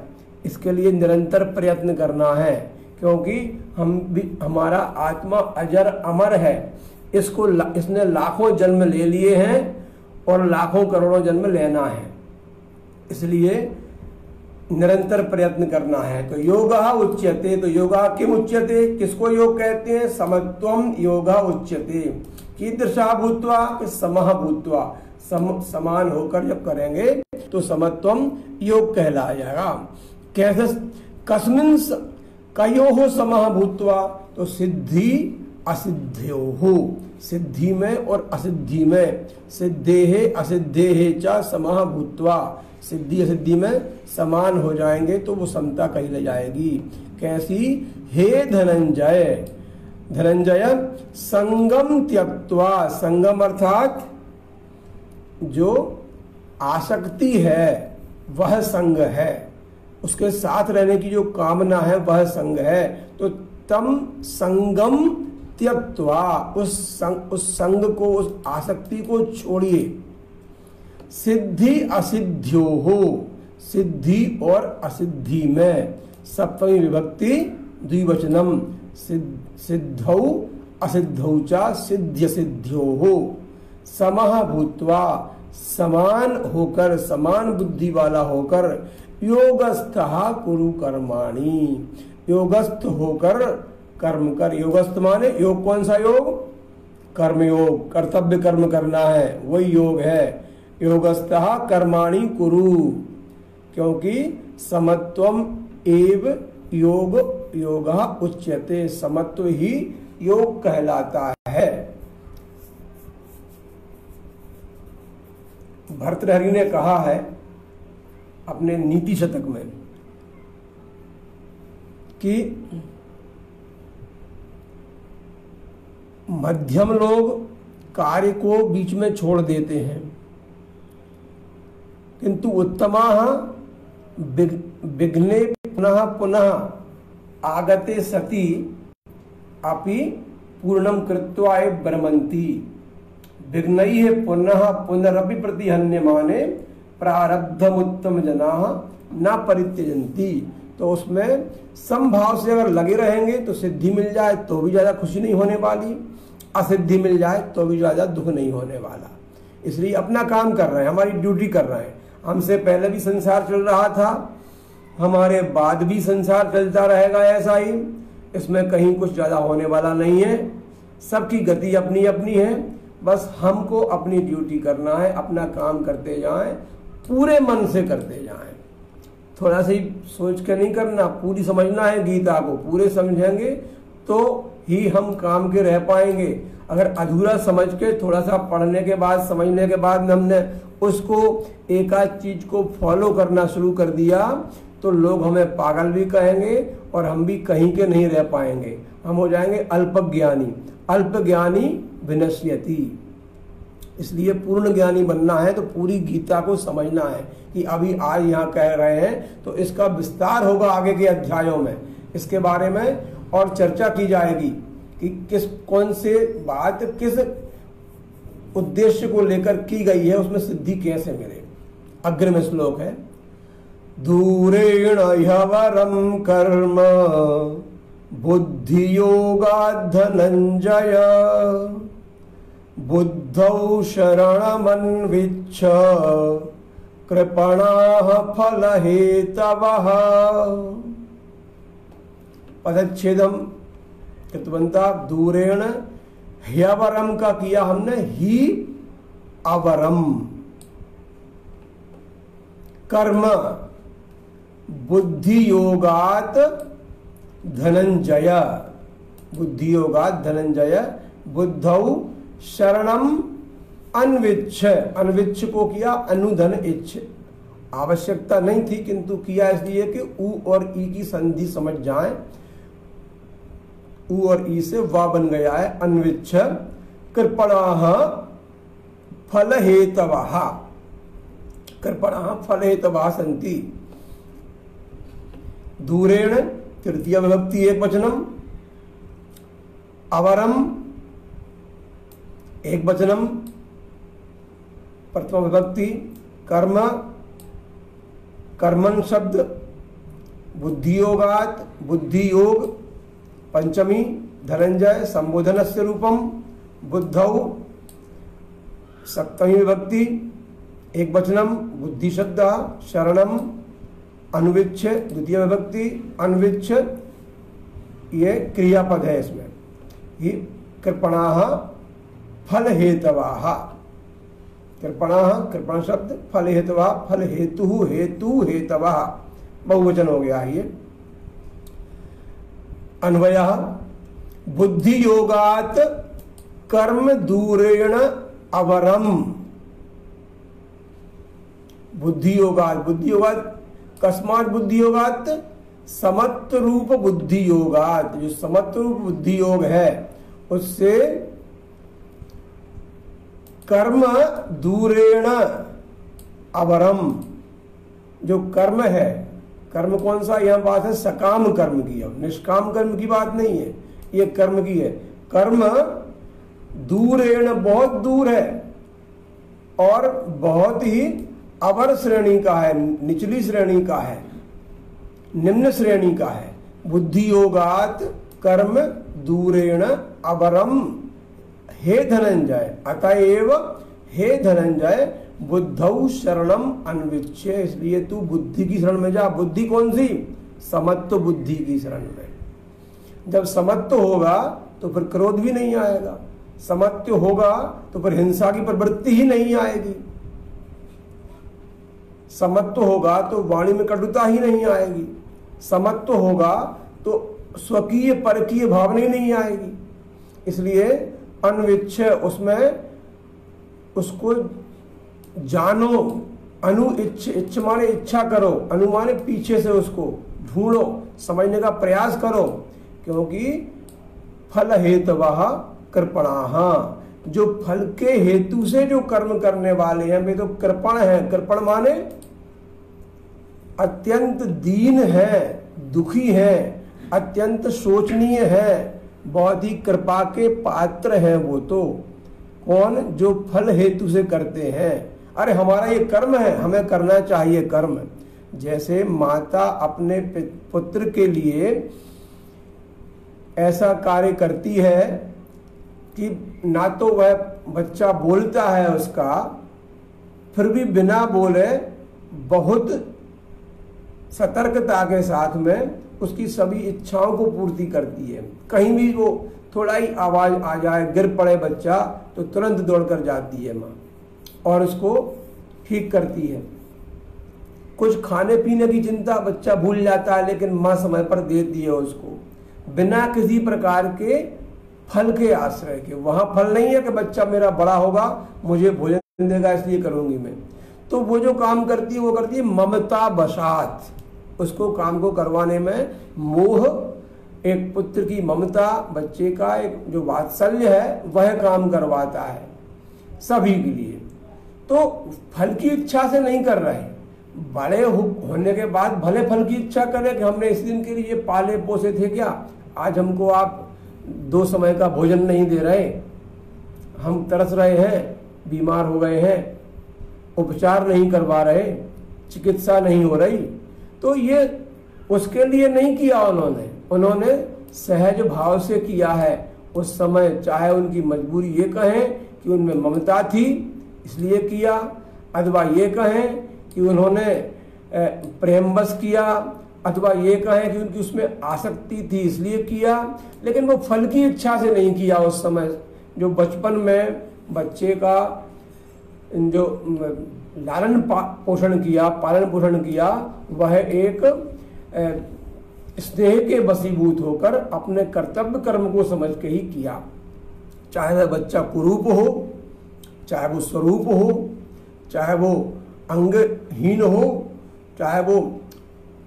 इसके लिए निरंतर प्रयत्न करना है, क्योंकि हम भी, हमारा आत्मा अजर अमर है। इसने लाखों जन्म ले लिए हैं और लाखों करोड़ों जन्म लेना है, इसलिए निरंतर प्रयत्न करना है। तो योगः उच्यते, तो योगा किम उच्यते, किसको योग कहते हैं? समत्वम योगः उच्यते। कीदृशः भूत्वा, समः भूत्वा, समान होकर जब करेंगे तो समत्वम योग कहलाया जाएगा। कैसे? कस्मिन् कयोः समः भूत्वा, तो सिद्धि असिद्ध्योः, सिद्धि में और असिद्धि में, सिद्धेहे असिद्धेहे च समः भूत्वा, सिद्धि असिद्धि में समान हो जाएंगे तो वो समता कही ले जाएगी। कैसी? हे धनंजय, धनंजय संगम त्यक्त्वा, संगम अर्थात जो आसक्ति है वह संग है, उसके साथ रहने की जो कामना है वह संग है। तो तम संगम त्यक्त्वा, उस संग को, उस आसक्ति को छोड़िए। सिद्धि असिद्ध्योः, सिद्धि और असिद्धि में, सप्तमी विभक्ति द्विवचनम, सिद्धौ असिद्धौ च सिद्ध्य सिद्ध्योः, समः भूत्वा, समान होकर, समान बुद्धि वाला होकर, योगस्थः कुरु कर्माणि, योगस्थ होकर कर्म कर। योगस्थ माने योग, कौन सा योग? कर्म योग, कर्तव्य कर्म करना है, वही योग है। योगस्थः कर्माणि कुरु, क्योंकि समत्वम एव योग योगः उच्यते, समत्व ही योग कहलाता है। भर्तृहरि ने कहा है अपने नीति शतक में कि मध्यम लोग कार्य को बीच में छोड़ देते हैं, किंतु उत्तमाः विघ्ने पुनः पुनः आगते सति अपि पूर्णम कृत्वा एव ब्रह्मन्ति, विघ्नैः पुनः पुनरपि प्रतिहन्यमाने प्रारब्धमुत्तम जनाः न परित्यजन्ति। तो उसमें समभाव से अगर लगे रहेंगे तो सिद्धि मिल जाए तो भी ज्यादा खुशी नहीं होने वाली, असिद्धि मिल जाए तो भी ज्यादा दुख नहीं होने वाला। इसलिए अपना काम कर रहे हैं, हमारी ड्यूटी कर रहे हैं। हमसे पहले भी संसार चल रहा था, हमारे बाद भी संसार चलता रहेगा ऐसा ही, इसमें कहीं कुछ ज्यादा होने वाला नहीं है। सबकी गति अपनी अपनी है, बस हमको अपनी ड्यूटी करना है, अपना काम करते जाएं, पूरे मन से करते जाएं। थोड़ा सा ही सोच के नहीं करना, पूरी समझना है गीता को, पूरे समझेंगे तो ही हम काम के रह पाएंगे। अगर अधूरा समझ के थोड़ा सा पढ़ने के बाद, समझने के बाद हमने उसको एक आध चीज को फॉलो करना शुरू कर दिया तो लोग हमें पागल भी कहेंगे और हम भी कहीं के नहीं रह पाएंगे, हम हो जाएंगे अल्पज्ञानी। अल्पज्ञानी विनश्यति। इसलिए पूर्ण ज्ञानी बनना है तो पूरी गीता को समझना है कि अभी आज यहाँ कह रहे हैं तो इसका विस्तार होगा आगे के अध्यायों में, इसके बारे में और चर्चा की जाएगी कि किस कौन से बात किस उद्देश्य को लेकर की गई है, उसमें सिद्धि कैसे मिले। अग्रिम श्लोक है, दूरेण ह्यवरम कर्म बुद्धि योगात् धनंजय बुद्धौ शरणमन्विच्छ कृपणाः फलहेतवः। पदच्छेदम कृतवंता, दूरेण ह्यवरम का किया हमने ही अवरम, कर्म बुद्धि योगात् धनंजय, बुद्धि योगात् धनंजय बुद्धौ शरणम अन्विच्छ, अन्विच्छ को किया अनुधन इच्छ, आवश्यकता नहीं थी किंतु किया इसलिए कि उ और ई की संधि समझ जाए, उ और ई से वा बन गया है, अन्विच्छ कृपणाः फलहेतवः, कृपणाः फलहेतवः सन्ति। दूरेण तृतीय विभक्ति एक वचनम, अवरम एक वचनम प्रथम विभक्ति, कर्म कर्मन शब्द, बुद्धि योगात् बुद्धि योग पंचमी, धनंजय संबोधनस्य रूपम, बुद्धौ सप्तमी विभक्ति एक वचनम बुद्धि शब्द, शरणम अनुविच्छ द्वितीय विभक्ति, अनुविच्छ ये क्रियापद है, इसमें ये कृपणाः फलहेतवाः, कृपणाः कृपण शब्द, फलहेतवः फल हेतु, हेतु हेतवः बहुवचन हो गया ये। अन्वयः बुद्धि योगात कर्म दूरेण अवरम। बुद्धि योगात कस्मात बुद्धि योगात, समत्व रूप बुद्धि योगात। जो समत्व रूप बुद्धि योग है उससे कर्म दूरेण अवरम। जो कर्म है, कर्म कौन सा, यह बात है सकाम कर्म की, अब निष्काम कर्म की बात नहीं है, ये कर्म की है। कर्म दूरेण बहुत दूर है और बहुत ही अवर श्रेणी का है, निचली श्रेणी का है, निम्न श्रेणी का है। बुद्धि योगात कर्म दूरेण अवरम। हे धनंजय, अतएव हे धनंजय, बुद्धौ शरणम अन्विच्छ। इसलिए तू बुद्धि की शरण में जा। बुद्धि कौन सी, समत्व बुद्धि की शरण में। जब समत्व होगा तो फिर क्रोध भी नहीं आएगा, समत्व होगा तो फिर हिंसा की प्रवृत्ति ही नहीं आएगी, समत्व होगा तो वाणी में कटुता ही नहीं आएगी, समत्व होगा तो स्वकीय परकीय भावना ही नहीं आएगी। इसलिए अन्विच्छ, उसमें उसको जानो, अनु इच्छ माने इच्छा करो, अनु माने पीछे से उसको ढूंढो, समझने का प्रयास करो। क्योंकि फल हेतवः कृपणाः, जो फल के हेतु से जो कर्म करने वाले हैं वे तो कृपण हैं। कृपण माने अत्यंत दीन है, दुखी है, अत्यंत शोचनीय है, बहुत ही कृपा के पात्र हैं। वो तो कौन, जो फल हेतु से करते हैं। अरे हमारा ये कर्म है, हमें करना चाहिए कर्म। जैसे माता अपने पुत्र के लिए ऐसा कार्य करती है कि ना तो वह बच्चा बोलता है उसका, फिर भी बिना बोले बहुत सतर्कता के साथ में उसकी सभी इच्छाओं को पूर्ति करती है। कहीं भी वो थोड़ा ही आवाज आ जाए, गिर पड़े बच्चा, तो तुरंत दौड़कर जाती है माँ और उसको ठीक करती है। कुछ खाने पीने की चिंता बच्चा भूल जाता है, लेकिन माँ समय पर देती है उसको, बिना किसी प्रकार के फल के आश्रय के। वहां फल नहीं है कि बच्चा मेरा बड़ा होगा मुझे भोजन देगा इसलिए करूंगी मैं। तो वो जो काम करती है वो करती है ममता बशात, उसको काम को करवाने में मोह, एक पुत्र की ममता, बच्चे का एक जो वात्सल्य है वह काम करवाता है सभी के लिए। तो फल की इच्छा से नहीं कर रहे, बड़े होने के बाद भले फल की इच्छा करें कि हमने इस दिन के लिए पाले पोसे थे क्या, आज हमको आप 2 समय का भोजन नहीं दे रहे, हम तरस रहे हैं, बीमार हो गए हैं, उपचार नहीं करवा रहे, चिकित्सा नहीं हो रही। तो ये उसके लिए नहीं किया उन्होंने सहज भाव से किया है उस समय। चाहे उनकी मजबूरी ये कहें कि उनमें ममता थी इसलिए किया, अथवा ये कहें कि उन्होंने प्रेमवश किया, अथवा ये कहें कि उनकी उसमें आसक्ति थी इसलिए किया, लेकिन वो फल की इच्छा से नहीं किया उस समय। जो बचपन में बच्चे का जो लालन पोषण किया, पालन पोषण किया, वह एक स्नेह के वशीभूत होकर अपने कर्तव्य कर्म को समझ के ही किया। चाहे वह बच्चा कुरूप हो, चाहे वो स्वरूप हो, चाहे वो अंगहीन हो, चाहे वो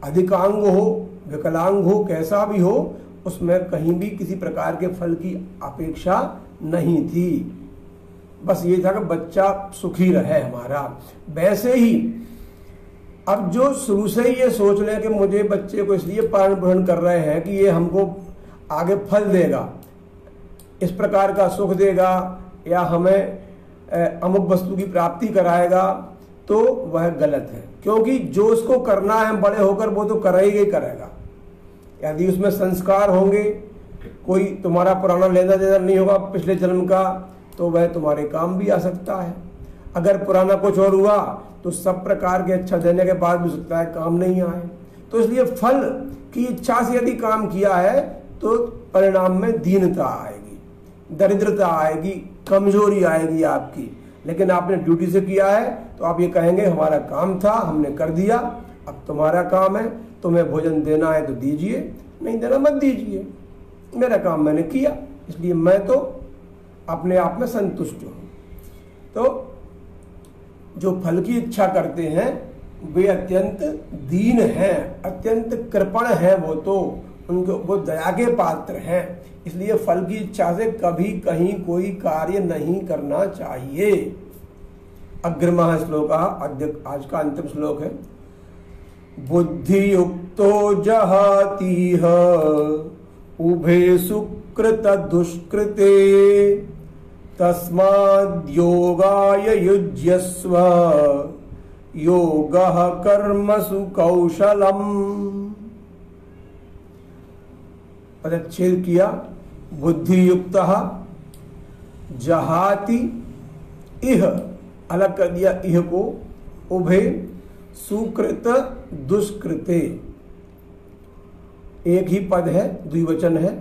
अधिकांग हो, विकलांग हो, कैसा भी हो, उसमें कहीं भी किसी प्रकार के फल की अपेक्षा नहीं थी। बस ये था कि बच्चा सुखी रहे हमारा। वैसे ही अब जो शुरू से ही ये सोच लें कि मुझे बच्चे को इसलिए पालन पोषण कर रहे हैं कि ये हमको आगे फल देगा, इस प्रकार का सुख देगा, या हमें अमुक वस्तु की प्राप्ति कराएगा, तो वह गलत है। क्योंकि जो उसको करना है बड़े होकर वो तो करेगा। यदि उसमें संस्कार होंगे, कोई तुम्हारा पुराना लेना देना नहीं होगा पिछले जन्म का, तो वह तुम्हारे काम भी आ सकता है। अगर पुराना कुछ और हुआ तो सब प्रकार के अच्छा देने के बाद भी सकता है काम नहीं आए। तो इसलिए फल की इच्छा से यदि काम किया है तो परिणाम में दीनता आएगी, दरिद्रता आएगी, कमजोरी आएगी आपकी। लेकिन आपने ड्यूटी से किया है तो आप ये कहेंगे हमारा काम था, हमने कर दिया, अब तुम्हारा काम है, तुम्हें भोजन देना है तो दीजिए, नहीं देना मत दीजिए। मेरा काम मैंने किया, इसलिए मैं तो अपने आप में संतुष्ट हूं। तो जो फल की इच्छा करते हैं वे अत्यंत दीन हैं, अत्यंत कृपण हैं, वो दया के पात्र हैं। इसलिए फल की इच्छा से कभी कहीं कोई कार्य नहीं करना चाहिए। अग्रिमः श्लोक, आज का अंतिम श्लोक है। बुद्धि युक्तो जहातीह उभे सुकृत दुष्कृते तस्माद् योगाय युज्यस्व योगः कर्मसु कौशलम्। पदच्छेद किया। बुद्धि युक्तः जहाति इह, अलग कर दिया इह को, उभे सुकृत दुष्कृते, एक ही पद है, द्विवचन है।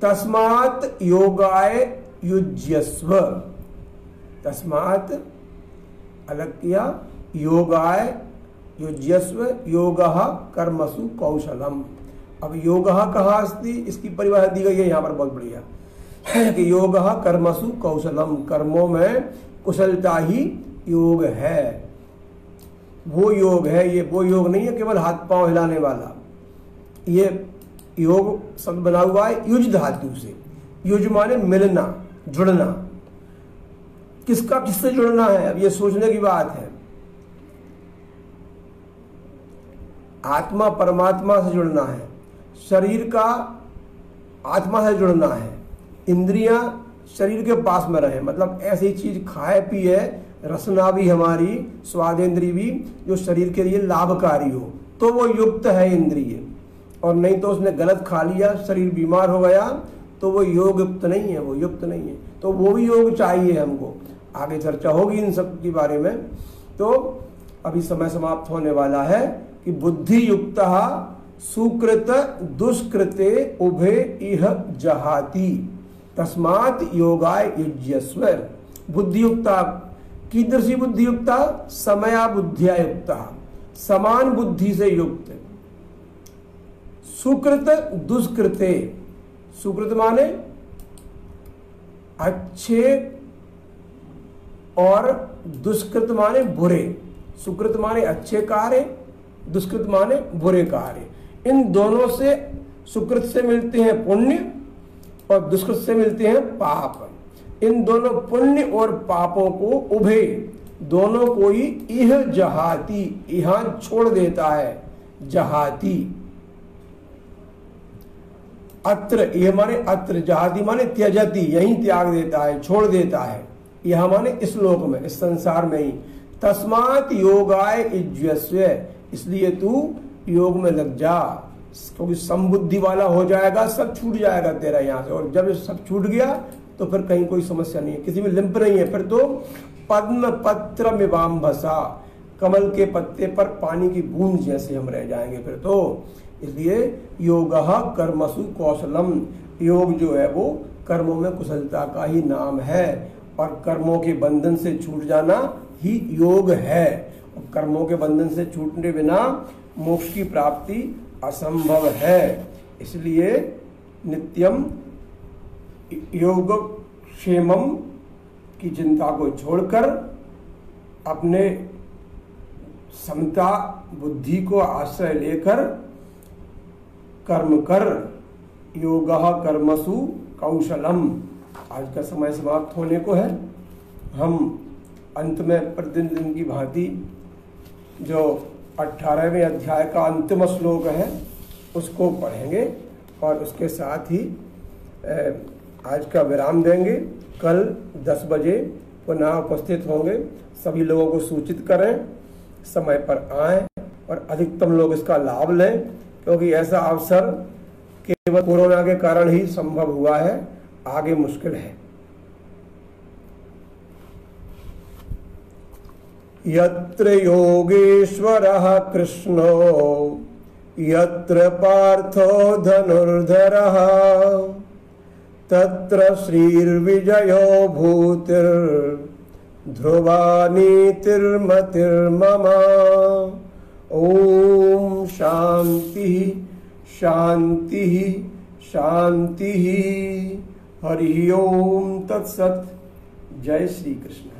तस्मात् योगाय युज्यस्व, तस्मात् अलग किया, योगाय युज्यस्व योगः कर्मसु कौशलम। अब योगः कहाँ अस्ति, इसकी परिभाषा दी गई है यहाँ पर बहुत बढ़िया कि योगः कर्मसु कौशलम, कर्मों में कुशलता ही योग है। वो योग है, ये वो योग नहीं है केवल हाथ पांव हिलाने वाला। ये योग शब्द बना हुआ है युज धातु से। युज माने मिलना, जुड़ना। किसका किससे जुड़ना है, अब ये सोचने की बात है। आत्मा परमात्मा से जुड़ना है, शरीर का आत्मा से जुड़ना है, इंद्रियां शरीर के पास में रहे, मतलब ऐसी चीज खाए पिए, रसना भी हमारी, स्वादेंद्रिय भी, जो शरीर के लिए लाभकारी हो, तो वो युक्त है इंद्रिय। और नहीं तो उसने गलत खा लिया, शरीर बीमार हो गया, तो वो योग युक्त नहीं है, वो युक्त नहीं है। तो वो भी योग चाहिए हमको। आगे चर्चा होगी इन सब के बारे में। तो अभी समय समाप्त होने वाला है कि बुद्धि युक्तः सुकृत दुष्कृते उभे इह जहाति तस्मात् योगाय युज्यस्व। बुद्धियुक्ता कीदृशी बुद्धियुक्ता, समया बुद्धिया युक्ता, समान बुद्धि से युक्त। सुकृत दुष्कृते, सुकृत माने अच्छे और दुष्कृत माने बुरे। सुकृत माने अच्छे कार्य, दुष्कृत माने बुरे कार्य। इन दोनों से, सुकृत से मिलते हैं पुण्य और दुष्कृत से मिलते हैं पाप। इन दोनों पुण्य और पापों को उभे, दोनों को ही इह जहाती, यहां छोड़ देता है, जहाती। अत्र, यह माने अत्र, जहाती माने त्यजती, यहीं त्याग देता है, छोड़ देता है। यह माने इस लोक में, इस संसार में ही। तस्मात् योगाय युज्यस्व, इसलिए तू योग में लग जा, क्योंकि समबुद्धि वाला हो जाएगा, सब छूट जाएगा तेरा यहाँ से। और जब सब छूट गया तो फिर कहीं कोई समस्या नहीं है, किसी में लिंप नहीं है। फिर तो पद्म पत्र मिवाम्भसा, कमल के पत्ते पर पानी की बूंद जैसे हम रह जाएंगे फिर तो। इसलिए योगः कर्मसु कौशलम, योग जो है वो कर्मों में कुशलता का ही नाम है। और कर्मों के बंधन से छूट जाना ही योग है। और कर्मों के बंधन से छूटने बिना मोक्ष की प्राप्ति असंभव है। इसलिए नित्यम योगक्षेमम की चिंता को छोड़कर अपने समता बुद्धि को आश्रय लेकर कर्म कर। योगः कर्मसु कौशलम। आज का समय समाप्त होने को है। हम अंत में प्रतिदिन की भांति जो 18वें अध्याय का अंतिम श्लोक है उसको पढ़ेंगे और उसके साथ ही आज का विराम देंगे। कल 10 बजे पुनः उपस्थित होंगे। सभी लोगों को सूचित करें, समय पर आएं और अधिकतम लोग इसका लाभ लें, क्योंकि ऐसा अवसर केवल कोरोना के कारण ही संभव हुआ है, आगे मुश्किल है। यत्र योगेश्वरः कृष्णो यत्र पार्थो धनुर्धरः तत्र श्रीर्विजयो भूतिर्ध्रुवा नीतिर्मतिर्मम। ओम शांति शांति शांति। हरि ओम तत्सत। जय श्री कृष्ण।